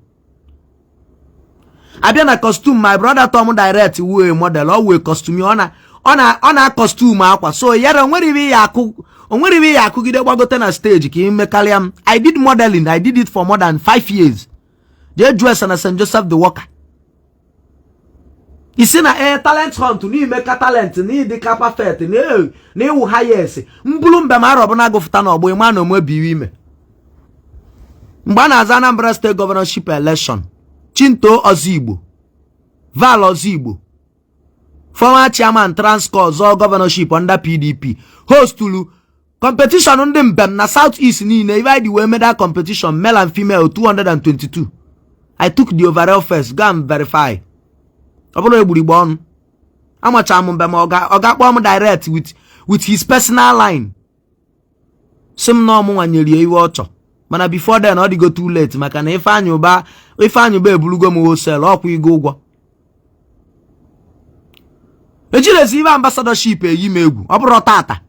A: abịa na costume my brother Tom direct we model o we costume ona costume akwa so yere onwere ibe ya akụgide gbagote na stage ka imekalia m I did modeling, I did it for more than 5 years. Je dress na St. Joseph the Worker. Isi na talent hunt ni imeka talent ni dị ka perfect na ewu highest mbulu mbe ma rob na agụfụta na ogbo ịma na omebiwi ime mgbe na-aza Anambra State Governorship election Chinto Ozigbo, Val Ozigbo, former chairman Transcorp Zo governorship under PDP, host to competition on them na Southeast ni na divide we made that competition male and female 222. I took the overall first, go and verify. Obodo egburigbo onu. Amacha m mbem oga kpọ m direct with his personal line. Sim no mu nwanyere iwe ọchọ. Mana before then ọ dịgo too late maka na ife anyị ụba ebulugo m wholesale ọkwa igo ụgwọ ejirezi ibe ambassadorship eyi m egwu ọ bụrụ tata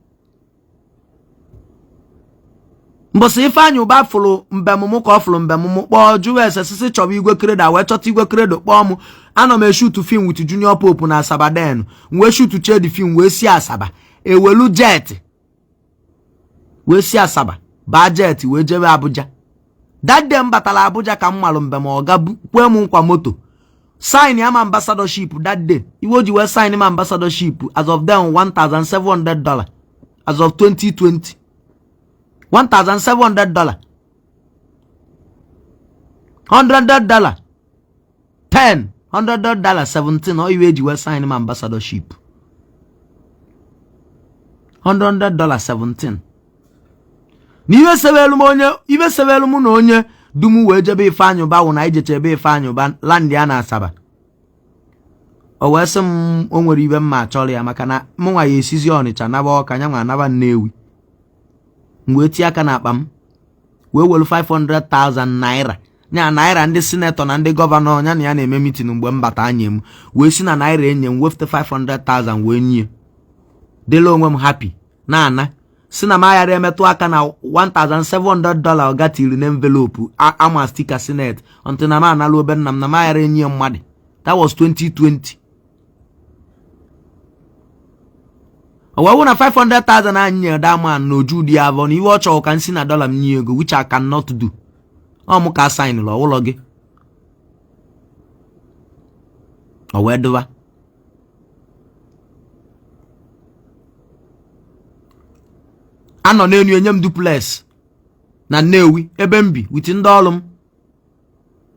A: mbọsị ife anyị ụba fụrụ mbemụmụ ka ọ fụrụ mbemụmụ kpọọ jụọ sisi chọba Igwe Credo wee chọta Igwe Credo kpọọ m anọ m shoot film with Junior Pope na Asaba den wee shoot chedi film wee si Asaba ewelu jet wee si Asaba budget we jebe Abuja that day mbatala Abuja ka mmalụ mbem oga kwe m nkwa moto sign am ambassadorship that day iwo ji we sign am ambassadorship as of then $1,700 as of 2020 $1,700 $100 $10 $100 17 or iwo ji we sign am ambassadorship $100 17 Niwe sebelu mu na onye dumu wee jebe Ifeanyi ba wụ na ijeche ebe Ifeanyi ba land ya na Asaba. O wee sị m o nwere ibe mma achọrọ ya maka na mụ nwa ya esizi Ọnịcha naba Ọka nya nwa naba Nnewi. Mgbe tie aka na akpa m wee welu 500,000 naira. Nya naira ndị senator na ndị gọvanọ nya na ya na-eme meeting mgbe mbata anye m wee si na naira enye m wefte 500,000 wee nye. Dele onwe m happy na ana Sina mayare emetu aka na $1,700 ogatiri na envelope ama sticker Senate until na ma nalu obe nnam na mayare enyi mmadu. That was 2020. Owa na 500,000 anya that man no Judy Avon iwe ocho kan si na dollar mnyi ego which I cannot do. Mu ka sign lo ulo gi. Owedwa. Ano na enu enyem duplex na Nnewi ebe mbi with ndị ọrụ m.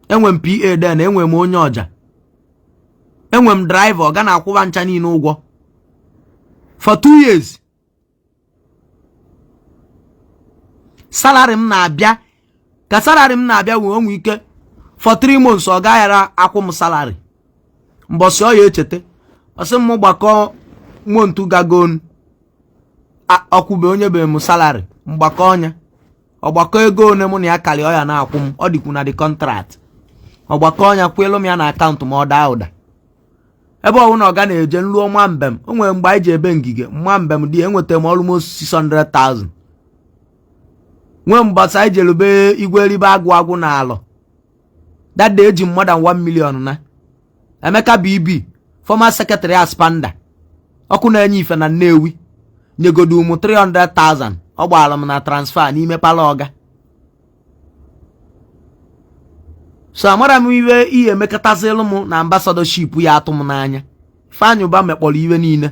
A: Enwe m PA den, enwe m onye ọja. Enwe m driver ọ ga na akwụba ncha niile ụgwọ. For 2 years. Salary m na-abịa. Ka salary m na-abịa we onwe ike for 3 months ọ ga yara akwụ m salary. Mbosi ọ ya echete. Ọ sị m gbakọ month gagon. Ọkwụbe onye be m salary mgbakọ ọnya. Ọgbakọ ego one mụ na ya kali ọ ya na-akwụ m. Ọ dịkwu na the contract. Ọgbakọ ọnya kwelu m ya na account m ọ daa ụda. Ebe ọwụ na ọ ga na-eje nluo nwambem. O nwere mgbe anyị ji ebe ngige nwambem dị enweta m almost 600,000. Nwe mbasa anyị jelube igwe ribe agwụ na alọ. That day eji more than 1 million na. Emeka BB, former secretary Aspanda. Ọkụ na-enye ife na Nnewi. Nyegodu ụmụ 300,000. Ọ gbara m na transfer n'ime pala ọga. So amara m iwe ihe emekọtazịlụ m na ambassadorship ya atụ m n'anya. Ifeanyụba mekpọrọ iwe niile.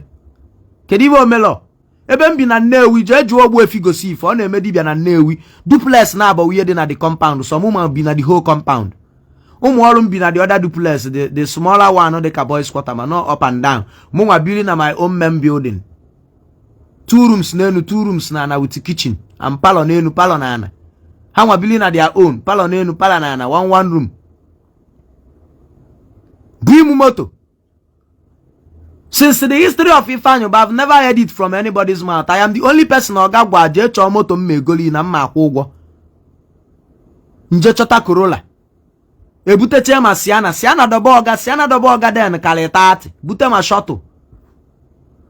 A: Kedu iwe omelo? Ebe m bi na Nnewi jee jụọ ogbu efi gosi ife ọ na-eme dibịa na Nnewi. Duplex na-abụ ihe dị na the compound. So mụ bi na the whole compound. Ụmụ ọrụ m bi na the other duplex, the smaller one dị ka boys quarter ma no up and down. Mụ nwa biri na my own main building. 2 rooms n'enu, 2 rooms na ana with kitchen. And palo n'enu, palo na ana. Ha nwa bili na their own. Palo n'enu, palo na ana. One room. Bring moto. Since the history of Ifeanyuba, I've never heard it from anybody's mouth. I am the only person oga gwa je chọ moto mmegoli na mma akwụ ụgwọ. Nje chọta Corolla. Ebuteche ma Siana dobo oga den kali 30. Bute ma shuttle.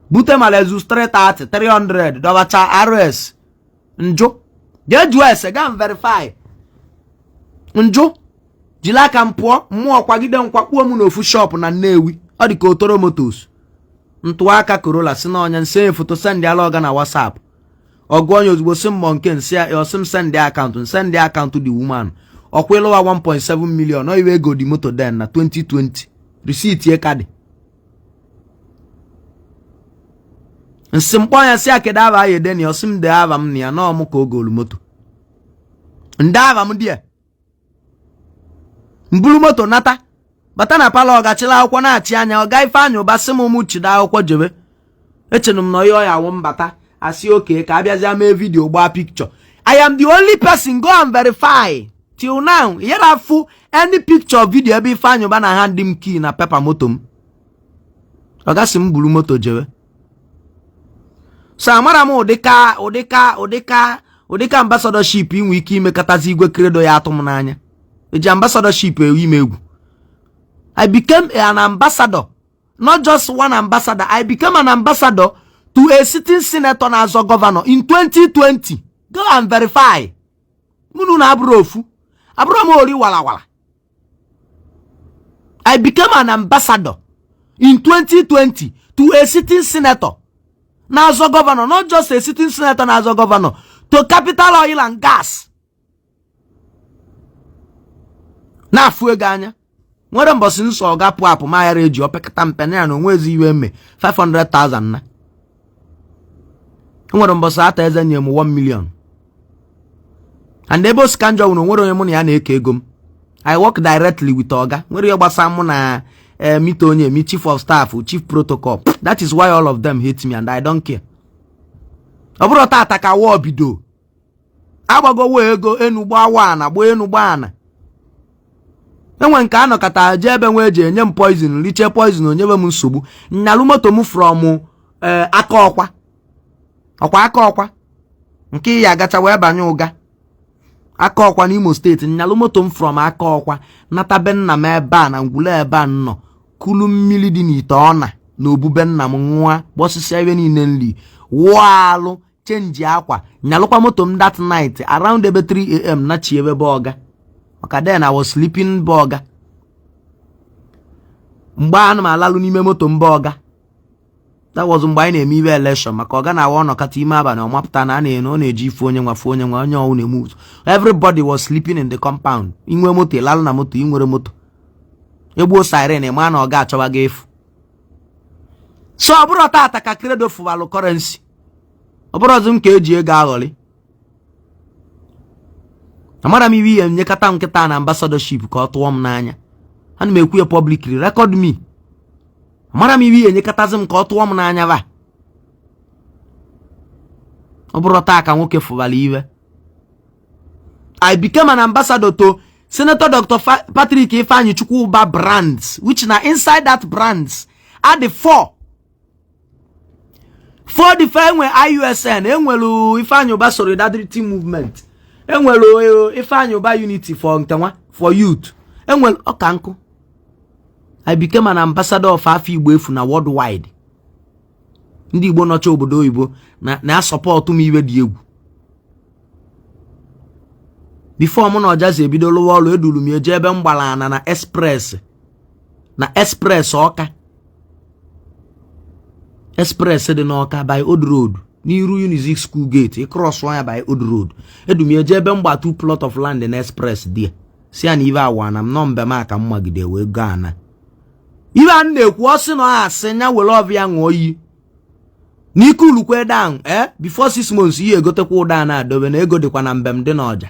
A: Bute ma Lexus 330, 300, dobacha RS. Njo. Je jụọ ese ga verify. Njo. Jilaka mpụọ mmụọ kwagide nkwakpuo m n'ofu shop na Nnewi. Ọ dị ka Otoro Motors. Ntụwa aka Corolla si na onye nse foto send ala ọga na WhatsApp. Ọgụ onye ozugbo si mmụọ nke nsi ya osim send account the woman. Ọkwelo wa 1.7 million. Ọ iwe ego di moto den na 2020. Receipt ye kadi. Nsi mkpọ ya si akeda ava ye den osim de ava m ya na ọmụ ka ogolu moto. Nda ava m die. Mbulu moto nata. Bata na pala ọgachila akwụkwọ na-achị anya ọga Ifeanyuba sị m chida akwụkwọ jebe. Echenụ m na oyo ya wụ mbata asị oke ka abịazịa mee video gbaa picture. I am the only person go and verify. Till now, yera fu any picture video ebe Ifeanyuba na hand him key na paper moto m. Ọga sị m bulu moto jebe. So amara m ụdịka ambassadorship inwe ike imekọtazi Igwe Credo ya atụ m n'anya. Eji ambassadorship ewu ime egwu. I became an ambassador. Not just one ambassador. I became an ambassador to a sitting senator as a governor in 2020. Go and verify. Munu na abrofu. Abromo ori wala wala. I became an ambassador in 2020 to a sitting senator as a governor. Not just a sitting senator as a governor. To Capital Oil and Gas. Na fuega anya. Nwere mbosi nso oga pụ ma ya reji opekata mpene ya na onwezi iwe eme 500,000 na. Nwere mbosi ata eze nye m 1 million. And ebo skanjo uno nwere onye mụ na ya na-eke ego m. I work directly with oga. Nwere ya gbasa mụ na mito onye mi chief of staff, chief protocol. That is why all of them hate me and I don't care. Oburo tata ka wo bido. Agbago we ego enugbo awana, gbo enugbo ana. Enwe nke anọkata je ebe nwe eje enye m poison, liche poison onyebe m nsogbu. Nyalu moto m from Akwa. Akwa. Nke ya agacha wee banye ụga. Akwa n'Imo State. Nyalu moto m from Akwa. Nata be nna m ebe a na ngwule ebe a nọ. Kulu mmiri dị n'ite ọna na obube nna m nwa. Bọsịsịa iwe niile nli. Waalụ change Akwa nyalukwa moto m that night around ebe 3 a.m. na chi ebe boga maka then I was sleeping boga mgba anu ma lalu n'ime moto mboga. That was mgbe anyị na-eme iwe election maka ọga na-awa ọnọkata ime abalị ọmapụta na ọ na-eji ife onye nwa onye ọwụ na-eme ụzọ. Everybody was sleeping in the compound. Inwe moto ịlalụ na moto inwere moto egbuo siren ịma na ọ ga-achọba gị efu. So ọ bụrụ tata ka Credo fụbalụ currency ọ bụrụ ọzọ m ka eji ego aghọrị. Amara m iwe ihe nyekata nkịta na ambassadorship ka ọ tụọ m n'anya. Ana m ekwu ya publicly, record me. Amara m iwe enyekatazi m ka ọ tụọ m n'anya ba. Ọ bụrụ taa ka nwoke fụbala iwe. I became an ambassador to Senator Dr. Patrick Ifeanyi Chukwuba brands, which na inside that brands are the four different IUSN. Enwelu Ifeanyi Uba Solidarity Movement. Enwelu Ifeanyi Uba Unity for youth. Enwelu Okanko. I became an ambassador of Igbo Efu na worldwide. Ndị Igbo nọcha obodo oyibo na support m iwe dị egwu. Before m na ọjazi ebido lụwa ọrụ eduru m eje ebe mgbala na express Ọka. Express dị n'Ọka by Old Road n'iru Unizik School Gate cross ya by Old Road. Eduru m eje ebe mgba 2 plot of land in express there. Si ya na iwe awa na m nọ mbe m aka mmagide wee go ana. Iwe a na-ekwu ọsị na asị nya were ọbịa ṅụọ iyi n'Ikulukwe down before 6 months ihe egotekwa ụda na adobe na ego dịkwa na mbem dị n'ọja.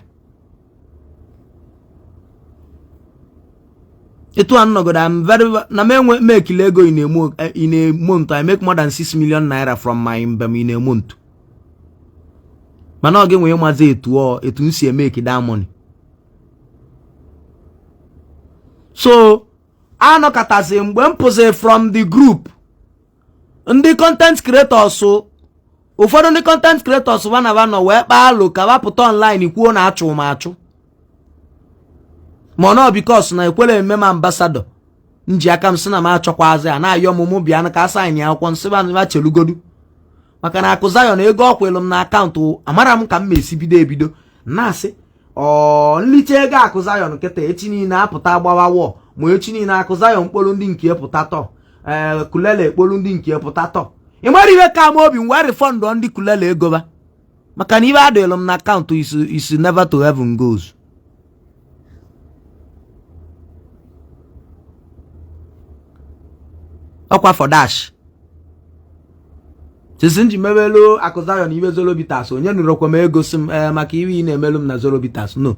A: Etu a nọgodo I'm very na m make ego in a month. I make more than 6 million naira from my mbem in a month. Mana oge nwee mazi etu nsi make that money. So anọkatazi mgbe m pụzi from the group ndị content creators ụfọdụ ndị content creators vanava nọ wee kpaa alụ ka wapụta online kwuo na achụ m achụ ma ọ because na ekwere eme m ambassador nji aka m sị na m achọkwazi a na-ayọ ọmụmụ bịa na ka asaịn ya akwụkwọ nsị ba chelugodu maka na akụ Zion ego ọkwụlụ m na akaụntụ amara m ka m esi bido na-asị nliche ego akụ Zion kịta echi niile apụta agbawa wọ ma echi niile akụ Zion mkpụrụ ndị nke pụta tọ kulele ekpolu ndị nke pụta tọ ị mara iwe ka m obi wee refund ndị kulele ego ba maka na iwe adịlụ m na akaụntụ is never to heaven goes. Ọkwa for dash sisi nji mebelu akụ Zion iwe Zolobitas onye nụrụkwa m ego si m maka iwe ị na-emelu m na Zolobitas no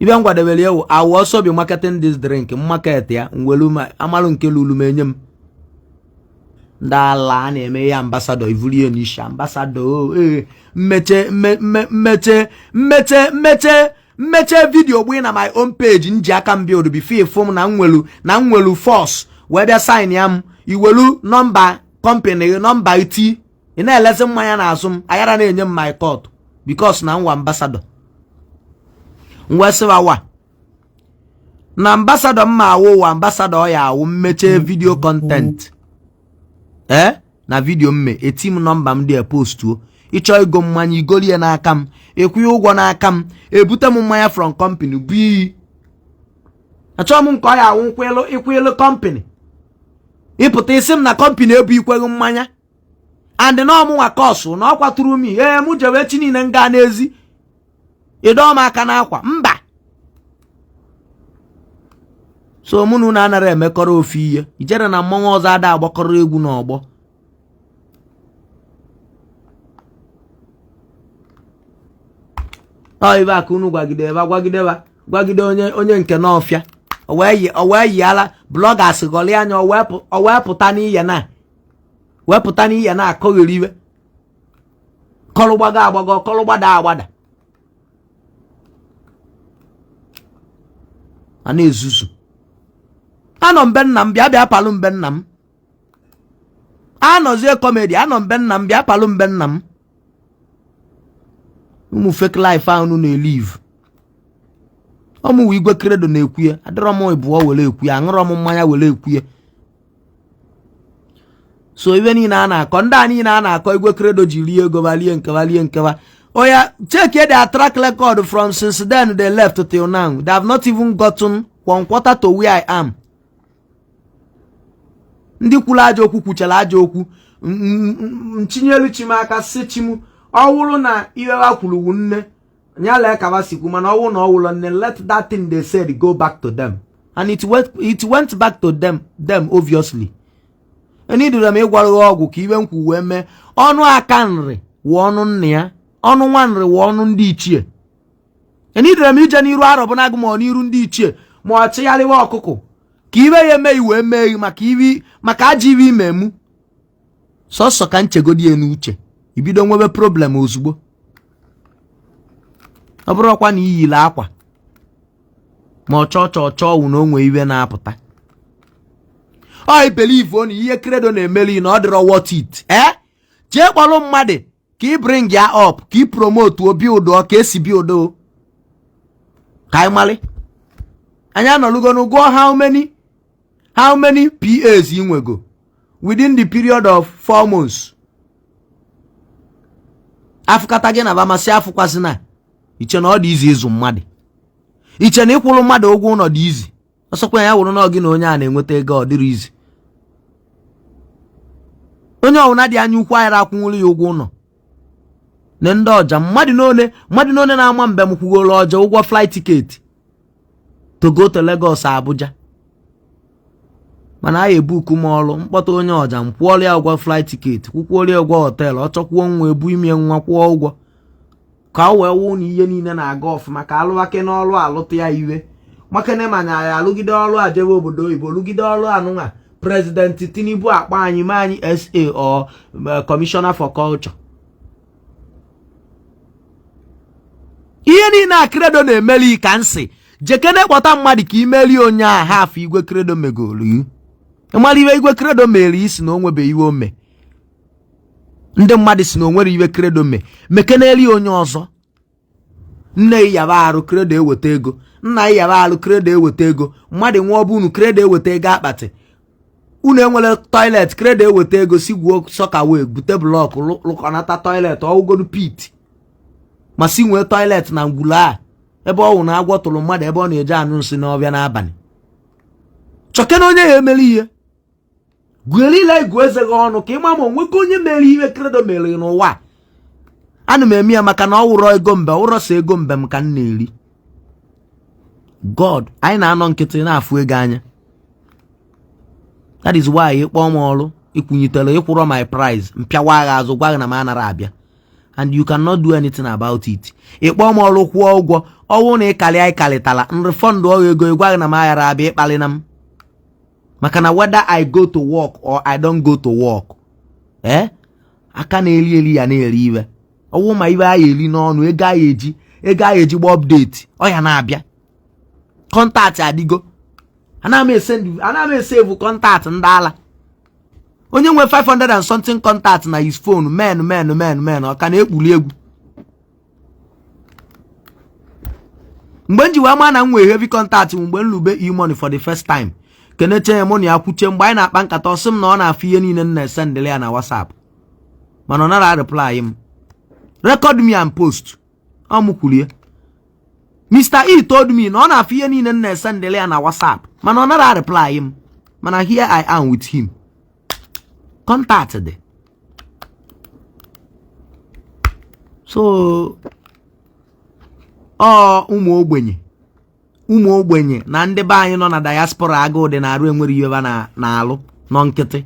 A: ibe m gwadebere ya I will also be marketing this drink market ya nwelu amalụ nke lulu m enye m ndị ala na-eme ya ambassador ivulie n'isha ambassador mmeche video gbe na my own page nji aka m build before form na nwelu force wee bịa sign ya m iwelu number company number IT ị na-elezi mmanya n'azụ m ayara na-enye m my code because na nwa ambassador Nwesiwawa na ambassador mma awo ambassador ya awo mmeche video content na video mme etim number m dey post o ịchọ ego mmanya igolie n'aka m ekwu ụgwọ n'aka m ebute m mmanya from company bi achọ m nke ya awo ikwelu company ịpụta isi m na company ebu ikwelu mmanya and na ọmụnwa course na ọkwaturu m mụ jewe chi niile nga n'ezi idoma aka n'akwa mba so mụ na anara emekọrọ ofu ihe ijere na mmọnwụ ọzọ ada agbakọrọ egwu n'ọgbọ ibe aka unu gwagide onye nke n'ọfịa o wee yiala bloggers gọli anya o wee pụta n'ihe na akọghịrị iwe kọlụ agbago kọlụ agbada a na-ezuzu anọ mbe nna m bịa palụ mbe nna m anọzie comedy anọ mbe nna m bịa palụ mbe nna m ụmụ fake life ahụ na-elive ọmụ Igwe Credo na-ekwu ya adịrọ m ịbụọ were ekwu ya aṅụrọ m mmanya were ekwu ya So even in ana konda ni na ana ko Igwe Credo ji lie go balie nkewa. Oh yeah, check here their track record from since then they left till now. They have not even gotten 1/4 to where I am. Ndị kwula aja okwu kwuchara aja okwu nchinyelu chimaka si chimu ọwụrụ na iwewa kwuru nne nyale ka basikwu mana ọwụ na ọwụrụ nne let that thing they said go back to them and it went back to them obviously. Enidure m ịgwara ọgwụ ka iwe nkwu wee mee ọnụ aka nri wụ ọnụ nne ya ọnụ nwa nri wụ ọnụ ndị ichie. Enidure m ije n'iru arọ bụ na agụ ma n'iru ndị ichie ma ọ chịgharịwa ọkụkụ ka iwe ya eme iwe mee maka aja iwe ime mu sọsọ ka nchegodi ya n'uche ibido nwebe problem ozugbo. Ọ bụrụkwa na iyile akwa ma ọchọ wụ na onwe iwe na-apụta. I believe on ihe Credo na-emeli na ọ dịrọ worth it. Jee kpọrọ mmadụ ka ị bring ya up ka ị promote o build ka esi build o ka ị mali anya nọlugo n'ụgwọ how many PAs ị nwego within the period of 4 months. Afụkata gị na bamasị afụkwasị na iche na ọ dị izi ịzụ mmadụ iche na ịkwụrụ mmadụ ụgwọ ụlọ dị izi ọsọkwa ya wụrụ na gị na onye a na-enweta ego ọ dịrị izi. Onye ọwụna dị anya ukwu anyara akwụnwụrụ ya ụgwọ ụlọ na ndị ọja mmadụ n'one na-ama mbe m kwugoro ọja ụgwọ flight ticket to go to Lagos Abuja mana anyị ebuku m ọrụ mkpọta onye ọja m kwụọrọ ya ụgwọ flight ticket kwụkwọrọ ya ụgwọ họteelụ ọ chọkwuo nwa ebu ime nwa kwụọ ụgwọ ka o wee wụ na ihe niile na-aga ọfụma ka alụwake n'ọrụ alụtụ ya iwe makene manya ya alụgide ọrụ ajebe obodo oyibo lụgide ọrụ anụnwa President Tinubu akpa anyị ma anyị SA or Commissioner for Culture. Ihe niile a Credo na-emeli ka nsị jekene kpọta mmadụ ka imeli onye a half Igwe Credo megolu ịmara iwe Igwe Credo mere isi na onwebe iwe ome ndị mmadụ si na onwere iwe Credo mekeneli onye ọzọ. Nne yaba arụ Credo eweta ego nna yaba arụ Credo eweta ego mmadụ nwa ọbụ unu Credo eweta ego akpati unu enwere toilet Credo eweta ego si gwuo sọka wee bute blọkụ lụkọnata toilet ọwụgodu pit ma si nwee toilet na ngwulu a ebe ọwụ na agwọ tụrụ mmadụ ebe ọ na-eje anụ nsị n'ọbịa n'abalị. Chọke na onye ya emeli ihe gwelile igwe eze gị ọnụ ka ịma ma onwego onye mere ihe Credo mere n'ụwa. Ana m eme ya maka na ọ wụrọ ego mbe ụrọ so ego mbe m ka m na-eri. God anyị na-anọ nkịtị na-afụ ego anya. That is why ịkpọ m ọrụ ikwunyitere ịkwụrọ my price mpịawa agha azụ gwa gị na m anara abịa and you cannot do anything about it. Ịkpọ m ọrụ kwụọ ụgwọ ọwụ na ịkalitala nrefund ọrụ ego gwa gị na m aghara abịa ịkpali na m maka na whether I go to work or I don't go to work aka na-eli ya na-eri iwe ọwụ ma iwe anyị eli n'ọnụ ego anyị eji gba update ọ ya na-abịa contact adịgo ana m esave contact ndị ala onye nwe 500 and something contact na his phone men ọ ka na-ekpuli egwu mgbe nji wee ma na nwe heavy contact mgbe nlube e-money for the first time keneche ya money akwuche mgbe anyị na-akpa nkata ọsị m na ọ na-afụ ihe niile na-esendele ya na WhatsApp mana ọ nara reply m record me and post ọmụkwulie. Mr. E told me na ọ na-afụ ihe niile na-esendele ya na WhatsApp mana ọ nara reply m mana here I am with him contact dị. So ụmụ ogbenye na ndị be anyị nọ na diaspora agụụ dị na-arụ enwere ihe na-alụ nọ nkịtị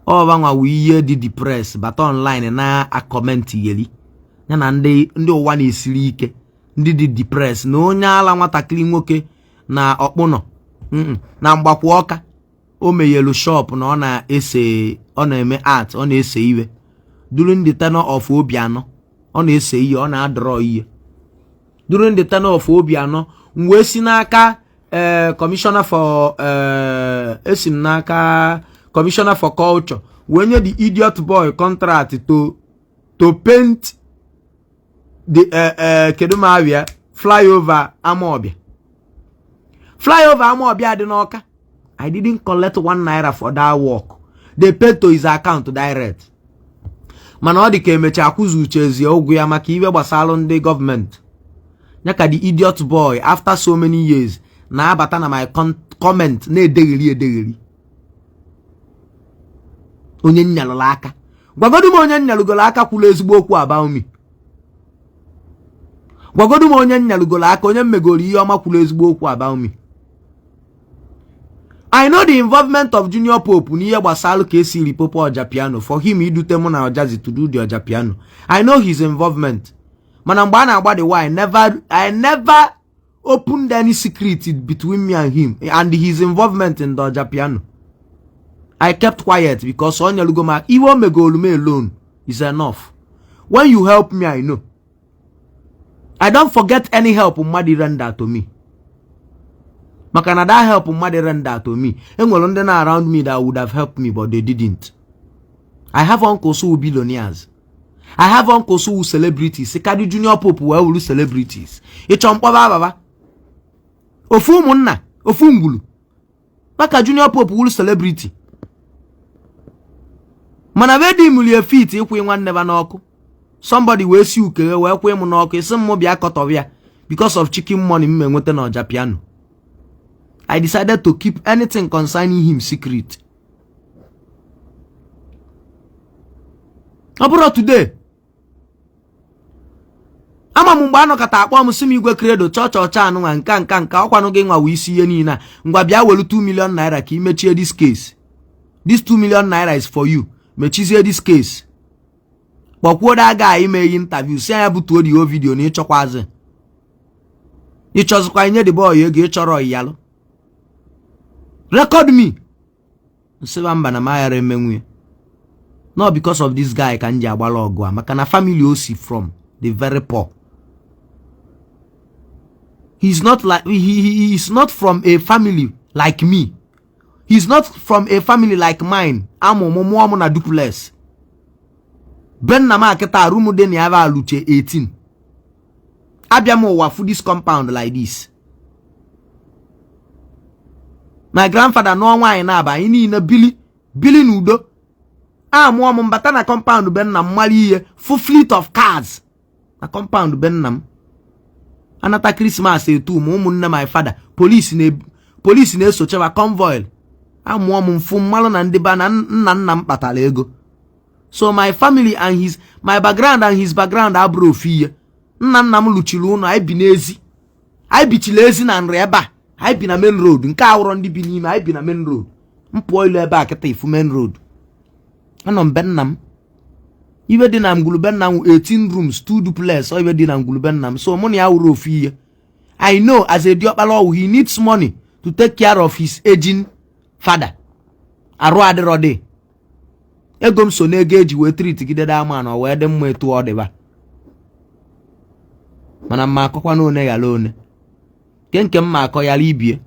A: ọbanwa wụ ihe dị depressed bata online na-akọmentị yeli ya na ndị ụwa na-esiri ike ndị dị depressed na onye ala nwatakịrị nwoke na ọkpụnọ na mgbakwa ọka o meghelu shop na ọ na-eme art ọ na-ese iwe during the tenure of Obianọ ọ na-ese ihe ọ na-adọrọ ihe during the tenure of Obianọ wee si n'aka commissioner for commissioner for culture wee nye the idiot boy contract to paint the kedumavia flyover Amobia dị n'Ọka. I didn't collect 1 naira for that work they pay to his account direct. Mana ọ dị ka emecha akwụzu uchezie ụgwọ ya maka iwe gbasara ndị gọọmenti. Nyaka the idiot boy after so many years na abata na my comment na edegheri. Onye nyalụla aka. Gwagodu m onye nyalụgola aka kwulu ezigbo okwu about me. Gwagodu m onye nyalụgola aka onye mmegoro ihe ọma kwulu ezigbo okwu about me. I know the involvement of Junior Pope n'ihe gbasara ka esi ripopo Ọja piano for him idute mụ na Ọjazi to do the Ọja piano. I know his involvement. Mana mgbe a na-agba the why I never opened any secret between me and him and his involvement in the Ọja piano. I kept quiet because onye lugoma iwo megolu me alone is enough. When you help me, I know. I don't forget any help mmadụ render to me. Maka na that help mmadụ render to me. Enwere ndị na around me that would have helped me, but they didn't. I have uncles who billionaires. I have uncles who celebrities. Sekadi Junior Pope were celebrities. Ịchọ mkpọba baba. Ofu ụmụnna, ofu ngulu. Maka Junior Pope were celebrity. Mana wedi mulie fit ikwe nwanne ba n'ọkụ. Somebody we si ukere we kwe mu n'ọkụ isi m bịa kọtọbịa because of chicken money m enwete na Ọja piano. I decided to keep anything concerning him secret. Aburo today. Ama mgbe anọkata akpọ m sim Igwe Credo chọọchị anụ nka ọkwanụ gị nwa wee isi ihe niile ngwa bịa welu 2 million naira ka imechie this case. This 2 million naira is for you. Mechizie this case. Kpọkwuo da guy ime interview si anya butuo the video na ịchọkwazi. Ịchọzikwa inye the boy ego ịchọrọ iyalụ. Record me. Nsiba mba na mayara emenwe. Not because of this guy ka nji agbala ọgụ a maka na family o si from the very poor. He's not like he is not from a family like me. He's not from a family like mine. Amu na duplex. Ben na ma keta room de ni ava aluche 18. Abiamo wa for this compound like this. My grandfather no wine na ba ini na Billy nudo. Amu mbata na compound ben na mmali full fleet of cars. Na compound ben nam. Anata Christmas etu ụmụnne my father police na esochewa convoy. Amụọ m mfu mmalụ na ndị ba na nna m kpatara ego. So my family and my background and his background abụrụ ofu ihe. Nna m lụchiri ụlọ anyị bi n'ezi. Anyị bichiri ezi na nri ebe a. Anyị bi na main road. Nke awụrọ ndị bi n'ime anyị bi na main road. Mpụọ ilu ebe a kịta ifu main road. Anọ m be nna m. Iwe dị na ngwulube nna m 18 rooms 2 duplex or iwe dị na ngwulube nna m. So money awụrụ ofu ihe. I know as a diokpala he needs money to take care of his aging father. Arụ adịrọdị. Ego m so n'ego eji wee treat gide da man o wee dị mma etu ọ dịba. Mana mma akọkwa na one yala one. Nke mma akọ yala ibie.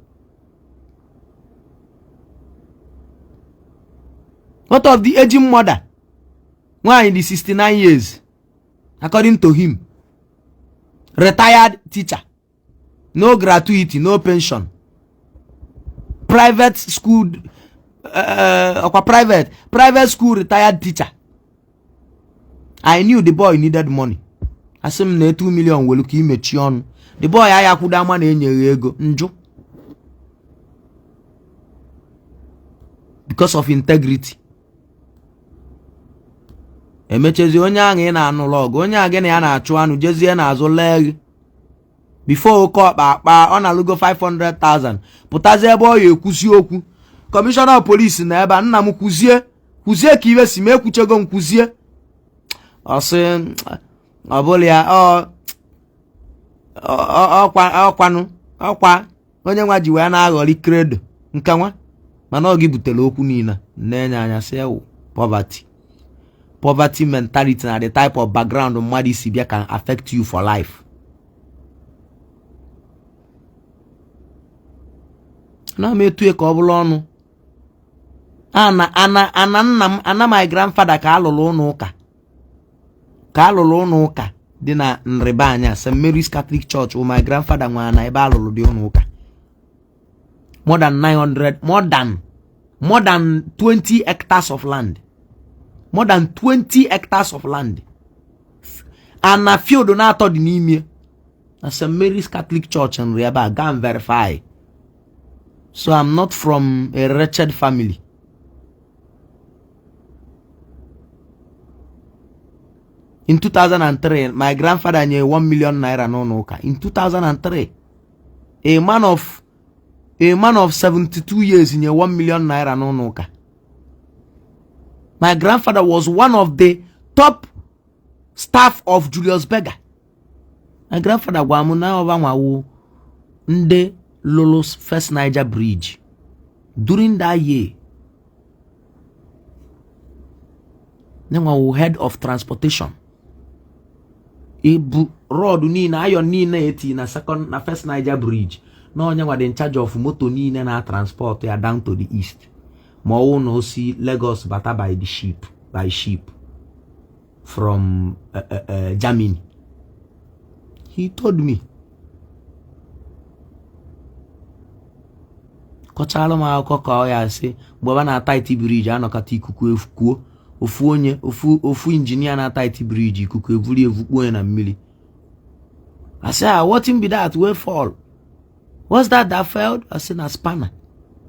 A: What of the aging mother? Why in the 69 years? According to him. Retired teacher. No gratuity, no pension. Private school private school retired teacher. I knew the boy needed money. Asị m na 2 million welu ka imechi ọnụ. The boy ayakwuda ama na enyeghị ego njụ. Because of integrity. Emechezi onye ahụ ị na-anụlụ ọgụ, onye a gị na ya na-achụ anụ jezie n'azụ leg. Before oke ọkpa akpa ọ na-alụgo 500,000 pụtazie ebe ọ ya ekwusi okwu. Commissioner of police na ebe nna m kwuzie ka iwe si m ekwuchego m kwuzie. Ọ sị ọ bụla ya ọkwa onye nwa ji wee na-aghọrị credo nke nwa mana ọ gị butere okwu niile na-enye anya sị poverty mentality na the type of background mmadụ isi bịa can affect you for life. Na m etu ka ọ bụla ọnụ ana my grandfather ka alụlụ ụnụ ụka dị na nriba anya St. Mary's Catholic Church. My grandfather nwa na ebe alụlụ dị ụnụ ụka more than More than 20 hectares of land. More than 20 hectares of land. And a field on out of the name. St. Mary's Catholic Church and Riaba. Go and verify. So I'm not from a wretched family. In 2003, my grandfather knew 1 million naira no. In 2003, a man of 72 years in 1 million naira no. My grandfather was one of the top staff of Julius Berger. My grandfather wamuna over nde Lolo's first Niger bridge. During that year, head of transportation. Ibu road ni na ayo ni na eti na second na first Niger bridge. No nyangwa in charge of moto ni na transport ya down to the east. Mo no see Lagos bata by ship from Germany. He told me. Kochalo ma akoko ya say gbo na tight bridge anokata ikuku efukuo. Ofu engineer na tight bridge ikuku evuri evukpo na mmiri. I say, what him be that way fall? What's that failed? I say na spanner.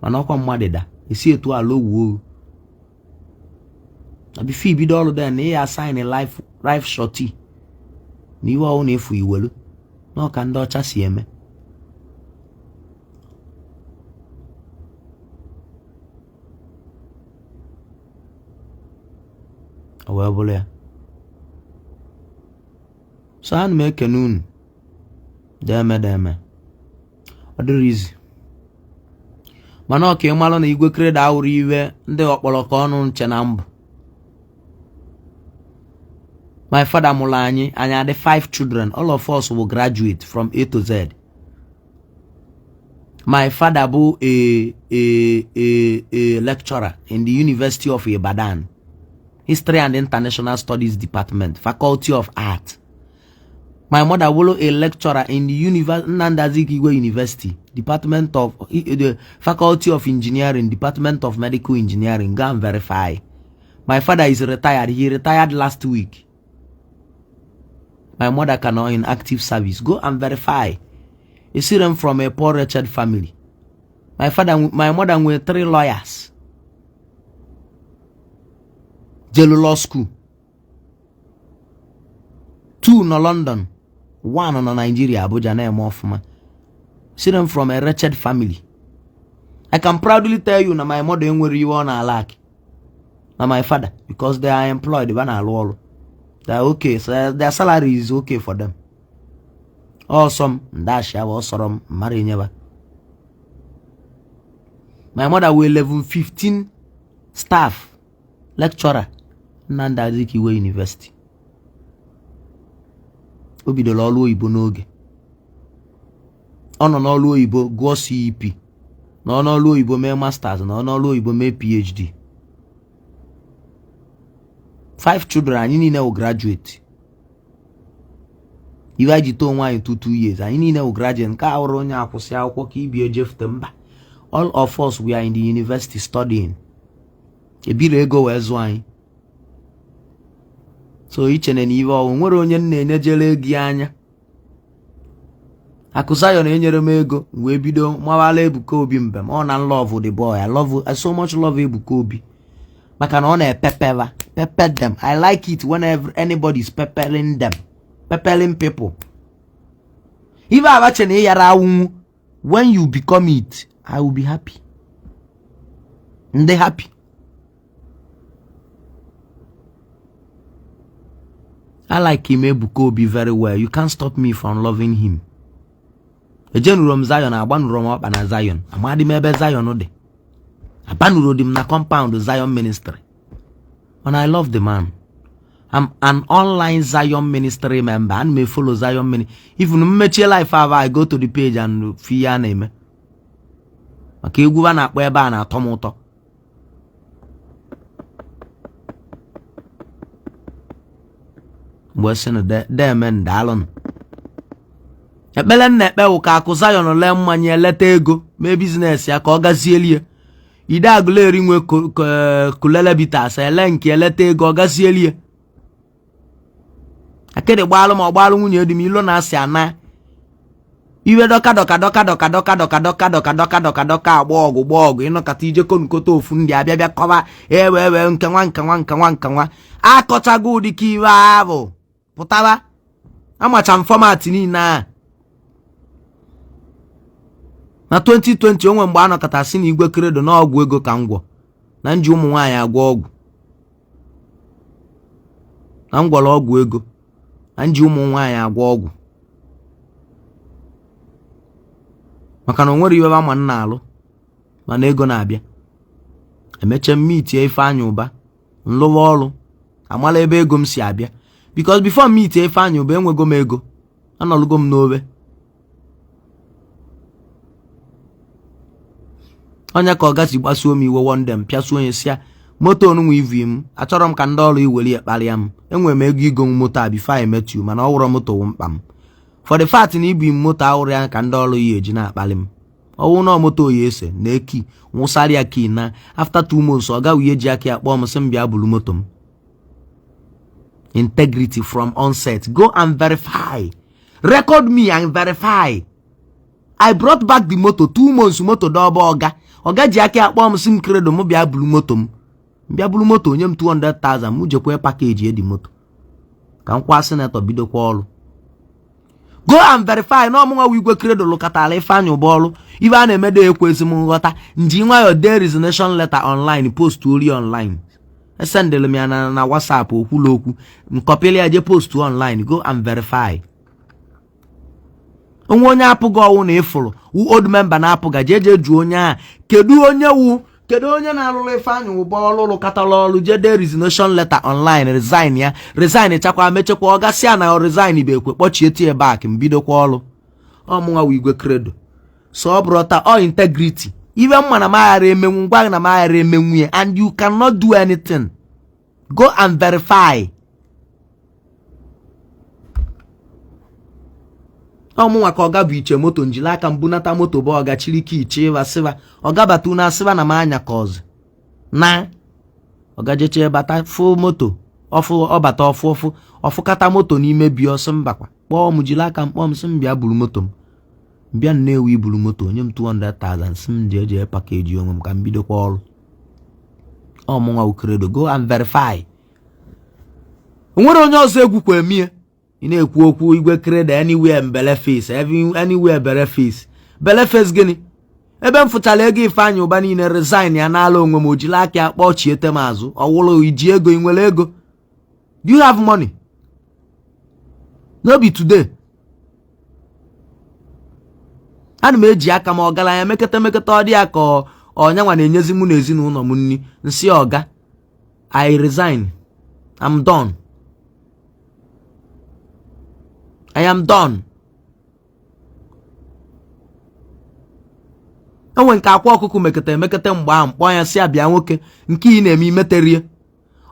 A: Manokwa mmade da. Esi etu alo wo. Abi fi bi all there na ya assign a life shorty. Ni wa o na efu iwelu. No ka ndo cha si eme. Awabule. So I make a noon. Deme. What the reason? Mano ke malo na Igwe Credo awuri iwe ndị okpoloko ọnụ nchenambu. My father mụrụ anyị had 5 children. All of us will graduate from A to Z. My father bụ a lecturer in the University of Ibadan. History and International Studies Department, Faculty of Art. My mother was a lecturer in the Igwe University, Department of the Faculty of Engineering, Department of Medical Engineering. Go and verify. My father is retired. He retired last week. My mother cannot in active service. Go and verify. You see them from a poor wretched family. My mother were 3 lawyers. Jello Law School. 2 in London. 1 in Nigeria, Abuja, na Mofuma. See them from a wretched family. I can proudly tell you na my mother ain't where you wanna lack. Na my father, because they are employed, they are okay, so their salary is okay for them. Awesome, dash awesome, marry never. My mother will level 15 staff, lecturer, Nanda Azikiwe University. Obi the lolo Igbo n'oge. Ono n'olu Igbo go CEP. No n'olu Igbo mee masters, no n'olu Igbo mee PhD. 5 children anyị niile will graduate. Iwe jito nwa in 2 years. Anyị niile will graduate. Nke awụrụ onye akwụsị akwụkwọ ka ibi ejefute mba. All of us we are in the university studying. Ebire ego wee zụ anyị. So ichene ni iwe ọwụ nwere onye na-enyejere ego anya. Akụzayo na-enyere m ego wee bido mawala Ebuka Obi mbem. Ọ na love the boy. I so much love Ebuka Obi. Maka na ọ na-epepeva. Pepper them. I like it whenever anybody is peppering them. Peppering people. If I watch when you become it, I will be happy. And they happy. I like him Ebuka Obi very well. You can't stop me from loving him. Ejenurom Zion, abanurom up na Zion. Amadi mebe Zion ode. Abanurodim na compound Zion ministry. And I love the man. I'm an online Zion ministry member and may follow Zion ministry. Even in life, I go to the page and fear name. Okay, go on up where na tomato. What's in there, men, darling? A belen net bell, Zion or lemon, ye let go. May business, ya call Gazelia. ide agụleri nwe kulele bitas ele nke eleta ego ọgasielie akede gbalụ ma ọgbalụ nwunye dị m ilo na asị ana iwe doka agba ọgụ ịnọkọta ije konkota ofu ndị abịa kọba ewe nkenwa akọchago ụdị ka iwe ahụ pụtara amacha m fọmatị niile a na 2020 onwe mgbe anọkọta si na Igwe Credo na ọgwụ ego ka ngwọ na nji ụmụ nwaanyị agwọ ọgwụ na ngwọrọ ọgwụ ego na nji ụmụ nwaanyị agwọ ọgwụ maka na o nwere iwe ma nna alụ mana ego na-abịa emeche mmiti Ifeanyị Ụba nlụwa ọrụ amala ebe ego m si abịa because before mmiti Ifeanyị Ụba enwego m ego anọlugo m n'obe onye ka ọ gasị gbasuo m iwe wondem pịasuo onye si ya moto onunwe ivi m achọrọ m ka ndị ọrụ iweli ya kparịa m enwere m ego igo moto a before I met you mana ọ wụrụ moto wụ mkpa m for the fact na ibu m moto ahụrụ ya ka ndị ọrụ ya eji na-akpali m ọwụ na moto oyi ese na eki nwụsarị ya ki na after 2 months ọ gaghị eji aka ya kpọọ m sị m bịa bulu moto m. Integrity from onset. Go and verify. Record me and verify. I brought back the motor 2 months moto double oga ji aka ya kpọọ m sị m Credo m bịa bulu moto m. Bịa bulu moto onye m 200,000 m jekwe package edi moto ka m kwa senator bidokwa ọrụ. Go and verify na ọmụnwa Igwe Credo lụkọtara Ifeanyị Ụba ọrụ ibe a na-emede ekwezi m nghọta nji nwayọ de resignation letter online post ori online esendele m ya na WhatsApp okwula okwu nkọpịla ya je post online. Go and verify. Onye apụghị ọwụ na ịfụrụ old member na apụga jeje jụọ onye a kedu onye na-alụrụ Ifeanyị Ụba ọrụ lụkọtara ọrụ je de resignation letter online resign chakwa mechekwa ọ gasị ya na resign bụ ekwe kpọchie tie back mbidokwa ọrụ ọmụnwa Igwe Credo so ọ bụrụ taa all integrity even mma na maghara emenwu ngwa na maghara emenwu ya and you cannot do anything. Go and verify. ọmụnwa ka ọ ga bụ iche moto njili aka mbunata moto bụ ọga chiriki iche ịvasịva ọga batu na asịva na m anya ka ọzọ na ọga jeche bata fụ moto ọbata ọfụkata moto n'ime bi ọsọ mbakwa kpọọ m jili aka mkpọọ m sị m bịa buru moto m bịa Nnewi iburu moto onye m 200,000 sị m jeje pakeji onwe m ka m bidokwa ọrụ. ọmụnwa Credo. Go and verify. Onwere onye ọzọ egwu kwa emie ị na-ekwu okwu Igwe Credo anywhere mbele face anywhere bere face bele face gịnị ebe m fụtara ego Ifeanyị Ụba niile resign ya n'ala onwe m ojila aka ya kpọchiete m azụ ọwụrụ iji ego ị nwere ego. Do you have money? No be today. Ana m eji aka m ọgaranya mekete ọ dị ya ka ọnyanwa na-enyezi mụ na ezinụlọ m nri nsị ọga I resign. I'm done. I am done. Enwe nke akwa ọkụkụ mekete mgbe ahụ mkpọ ya si abịa nwoke nke ị na-eme imeterie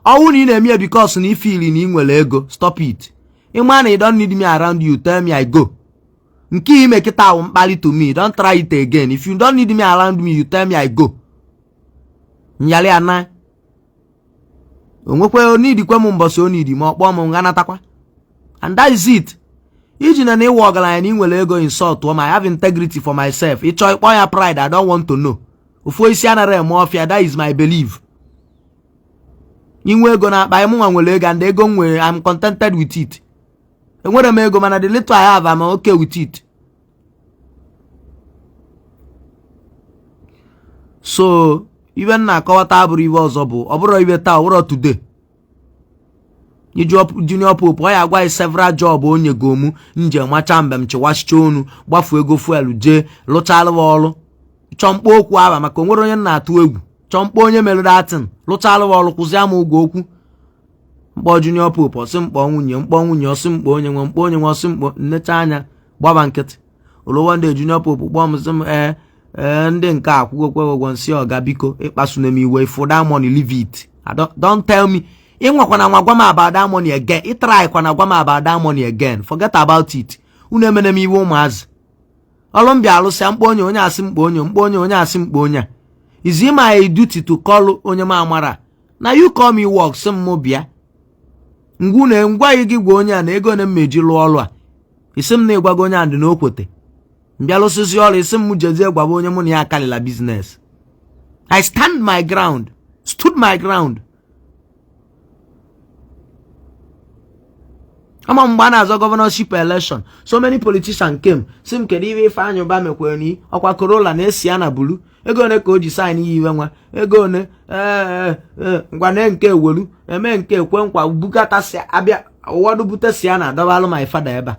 A: ọwụ na ị na-eme because na ifili na ị nwere ego. Stop it. Ịma na you don't need me around you, tell me I go. Nke ime kita awụ mkpali to me, don't try it again. If you don't need me around me, you tell me I go. Nyali ana onwekwe onidikwe m mbọsị onidi ma ọkpọ m nganatakwa. And that is it. Iji na ịwa ọgaranya na ị nwere ego insult I have integrity for myself. Ịchọ ịkpọ ya pride, I don't want to know. Ofu isi anara eme ọfịa, that is my belief. Inwe ego na akpa m nwa nwere ego and ego nwere, I'm contented with it. Enwere m ego mana the little I have I'm okay with it. So even na akọwata abụrụ iwe ọzọ bụ ọ bụrụ iwe taa ọbụrụ today. Junior Pope ọ ya agwa several job onye gomu nje macha mbe m chiwachicha onu gbafu ego fuel jee lụchalụ ọrụ chọmkpo okwu aba maka onwere onye na-atụ egwu chọmkpo onye mere datin lụchalụ ọrụ kwụzi ama ụgwọ okwu mkpọ Junior Pope ọsị mkpọ nwunye ọsị mkpọ onye nwe ọsị mkpọ nnecha anya gbaba nkịtị olowo ndị Junior Pope kpọọ m sị m ndị nke akwụgokwe ụgwọ nsị ọga biko ịkpasu na m iwe for that money leave it. Don't tell me ịnwakwana nwa gwa m about that money again. Try kwana gwa m about that money again. Forget about it. Unu emene m iwe ụmụazị ọrụ mbịa alụsịa mkpọ onye asị mkpọ onye asị mkpọ onye Is it my duty to call onye ma amara? Now you call me work some mobia. Ngune ngwa igi gwa onye na ego na mmeji lu olu a. Isim na egwa onye and no kwote. Mbialo sisi olu isim mu jeze gwa onye mu ni akalila business. I stand my ground. Stood my ground. Ama mbana as a governorship election. So many politicians came. Sim kediwe fanyo ba mekweni. Okwa Corolla na esiana bulu. Ego ne ko ji sign yiwe nwa. Ego ne ngwa ne nke welu. Eme nke kwe nkwa bukata si abia. Owodu bute siana dobalu my father eba.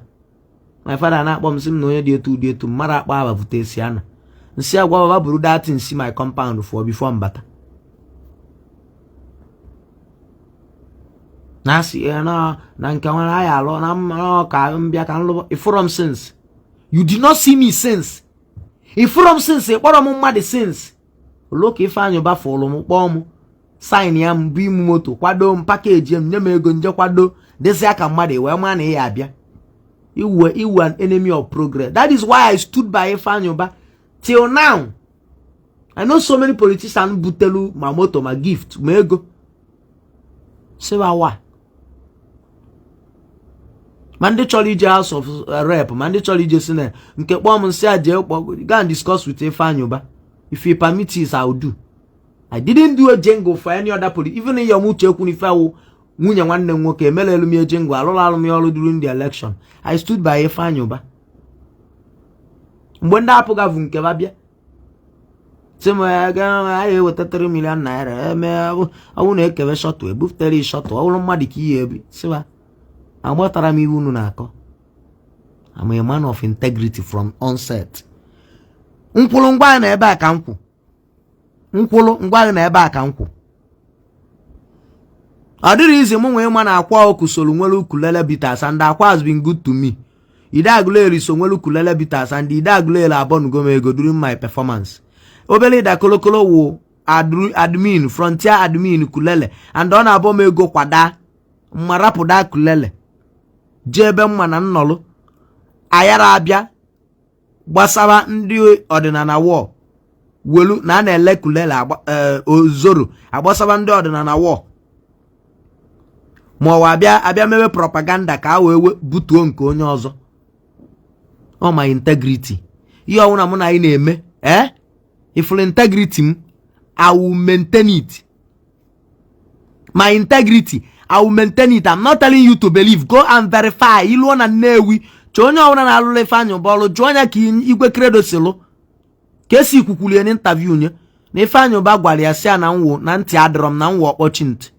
A: My father na akpọ m sim na onye dị etu mara akpa aba bute siana. Nsi agwa baba buru that nsi my compound for before mbata. Nasi na nke nwana aya alo na ka mbia ka nlo from since. You did not see me since. From since e kpọrọ m mmadụ since. Look if anyo ba follow m kpọọ m sign ya m bi m moto kwado m package m nye m ego nje kwado desi aka mmadụ wee ma na ya abịa. You an enemy of progress. That is why I stood by Ifanyo ba till now. I know so many politicians butelu ma moto ma gift ma ego. Sewa wa. Mande choli je house of rep, mande choli je sine. Nke kpọ m nsi aje go and discuss with Ifanyo ba. If he permits it, I will do. I didn't do a jingle for any other police. Even in your muche kunifawo nwunye nwanne nwoke emelelu m jingle alụlalụ m ọrụ during the election. I stood by Ifanyo ba. Mgbe ndị apụ gavu nke babịa. Simo ya ga aye weta 3 million naira. Awụ na ekewe shọtụ ebuftere shọtụ ọrụ mmadụ ka ihe ebi. Siba. Agbọtara m iwu unu na-akọ. I'm a man of integrity from onset. Nkwulu ngwa na ebe aka nkwụ. Nkwulu ngwa na ebe aka nkwụ. Ọ dịrị izi mụ nwe ma na Akwa okusolu nwere ukulele bitters and Akwa has been good to me. Ide agụleri so nwere ukulele bitters and ide agụleri abonugo m ego during my performance. Obele da kolokolo wo admin frontier admin ukulele and ọ na-abọ m ego kwada mmarapụda ukulele. Jebe mma na nnọlụ ayara abịa gbasara ndị ọdịnala wọ welu na na-ele kulele ozoro agbasara ndị ọdịnala wọ ma ọ abịa mewe propaganda ka wee butuo nke onye ọzọ. Oh my integrity ihe ọwụna mụ na anyị na-eme if integrity m I will maintain it. My integrity I will maintain it. I'm not telling you to believe. Go and verify. Ilu na Nnewi. Chonyo una na alule fanyo bolo. Jonya ki Igwe Credo silo. Kesi ikukulie ni interview nye. Ni fanyo ba gwali ya siya na nwo. Na nti adrom na nwo opportunity.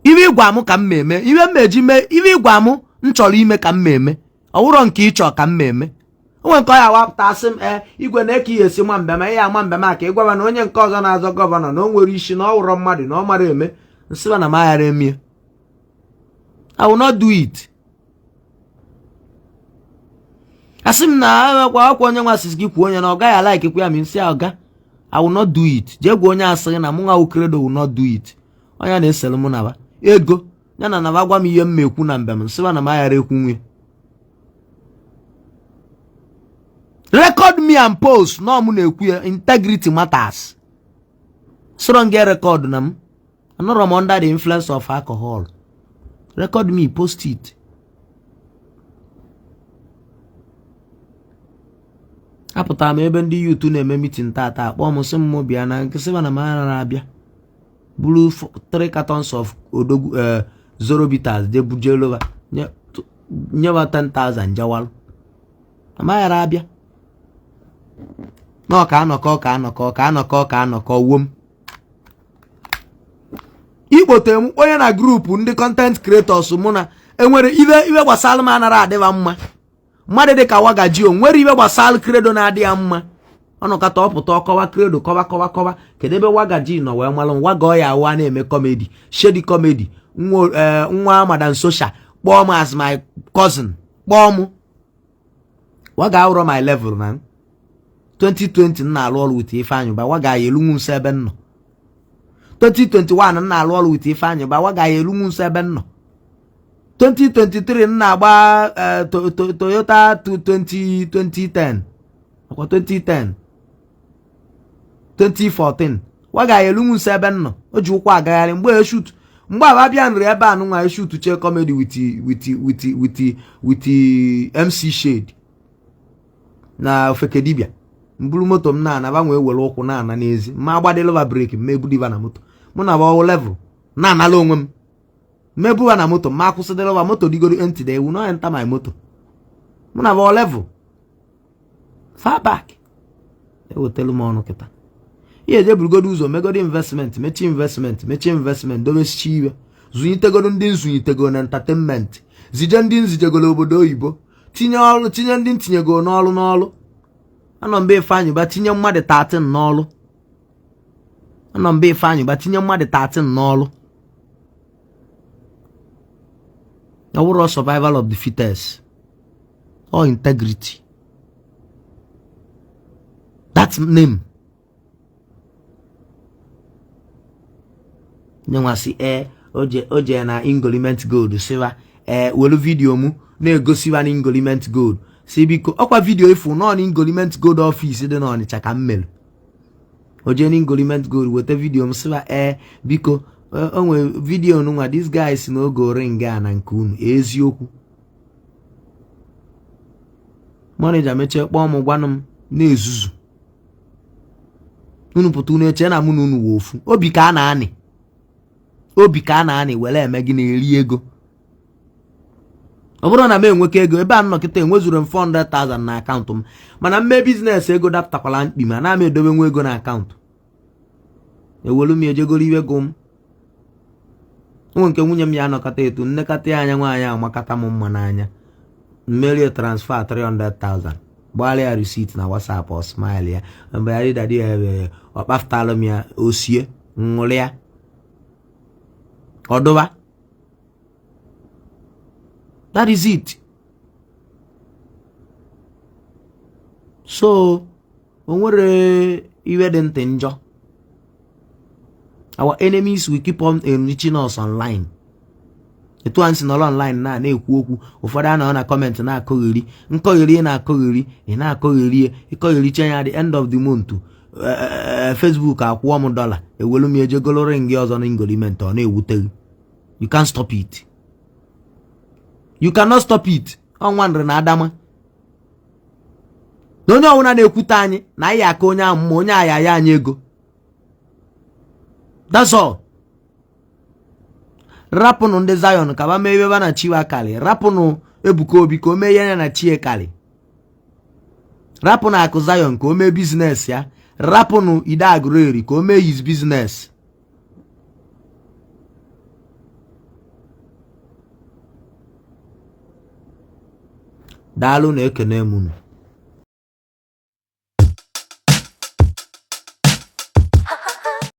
A: Iwi gwa mu ka mmeme. Iwe meji me. Iwi gwa mu ncholi ime ka mmeme. Awuro nke icho ka mmeme. Onwe nke ya wapụta asim Igwe na-eke ihe si nwambeme. Ya nwambeme aka igwa na onye nke ọzọ na-azọ gọvanọ na o nwere isi na ọ wụrọ mmadụ na ọ mara eme. Nsiba na mayara emie. I will not do it. Asim na kwa onye nwa sisi kwu onye na oga ya like kwu ya mi nsi oga. I will not do it. Je gwa onye asịrị na mụ Credo will not do it. Onye na-eselu mụ na ba. Ego. Ya na ba gwa m ihe mmekwu na mbem. Nsiba na mayara ekwu nwe. Record me and post. No mụ na-ekwu ya. Integrity matters. Strong record na m. I'm not under the influence of alcohol. Record me, post it. Apụta m ebe ndị YouTube na-eme meeting tata akpọ m sị m bịa na nke sịba na mara na-abịa. Bulu 3 cartons of odogwu zero bitters de bujelova. Nyewa 10,000 jawal. Amara abịa. No ka anọkọ wom. Igbote m onye na group ndị content creators mụ na enwere iwe gbasara m anara adịba mma. Mmadụ dị ka wagaji o nwere iwe gbasara Credo na-adị ya mma. Ọnọkata ọpụta ọkọwa Credo kọwa kedu ebe wagaji nọ wee malụ waga ya awa na-eme comedy shady comedy nwa Madam Social kpọọ m as my cousin kpọọ m waga awụrọ my level na 2020 na alụ ọrụ with Ifeanyị ba waga ya elu nso ebe nọ 2021 na alụ ọrụ with Ifeanyị ba waga ya elu nso ebe nọ 2023 na agba Toyota 2010 akwa 2010 2014 waga elu mu 7 no oji ụkwụ agagharị mgbe shoot mgbe abịa nri ebe anụ nwa shoot che comedy with MC Shade na Ofekedibia mburu moto m na ba nwee were ụkwụ na n'ezi ma agbadịlova break mmebu diva na moto mụ na ba level na anala onwe m mmebu na moto ma akwụsịdịlova moto digoro empty they will not enter my moto mụ na ba level far back ewetelu m ọnụ kịta ihe je burugodo ụzọ megodi mechi investment domesichi iwe zụnyitegoro ndị nzụnyitegoro na entertainment zije ndị nzijegoro obodo oyibo tinye ndị ntinyegoro n'ọlụ anọ mbe Ifeanyị ba tinye mmadụ 13 n'ọlụ ọ wụrụ survival of the fittest or integrity that name nyenwasi oje na Ingoliment Gold siwa welu video mu na-egosiwa na Ingoliment Gold si biko ọkwa video ifu nọ na Ingoliment Gold office dị na Ọnịcha ka mmelu oje na Ingoliment Gold weta video m siwa biko onwe video nwa these guys na ogo ring a na nke unu eziokwu manager meche kpọọ m gwanụ m na-ezuzu unu pụta unu eche na mụ na unu wofu obi ka a na-anị were eme gị na-eri ego ọ bụrụ na m enweke ego ebe a nnọkịta enwezuru m 400,000 na akaụntụ m mana mme biznes ego dapụtakwala mkpi ma na m edobe nwa ego na akaụntụ ewelu m ejegoro iwe go m nwe nke nwunye m ya anọkọta etu nnekọta ya anya nwaanyị amakata m mma n'anya mmerie transfer 300,000 gbalịa receipt na WhatsApp ọ smile ya mgbe ya dịdadị ya ọ kpaftalụ m ya osie nwụrịa ọdụba. That is it. So onwere iwe dị ntị njọ. Our enemies will keep on enriching us online. Etu ansi nọrọ online na-ekwu okwu ụfọdụ anọ na comment na-akọgheri nkọgheri na-akọgheri ị na-akọgheri ịkọgheri chenya at the end of the month Facebook akwụọ m $1 ewelu m ejegolo ring ọzọ na Ingoliment ọ na-ewute gị. You can't stop it. You cannot stop it. Ọnwa na Adama. Na onye ọwụna na-ekwute anyị na anyị aka onye ahụ ma onye aya ya anyị ego. That's all. Rapụnụ ndị Zion ka ba mee iwe na Chiwa Kali. Rapụnụ Ebuka Obi ka o mee ya na Chie Kali. Rapụnụ Akụ Zion ka o mee business ya. Rapụnụ Ide Agreri ka o mee his business. Daalụ na ekene munu.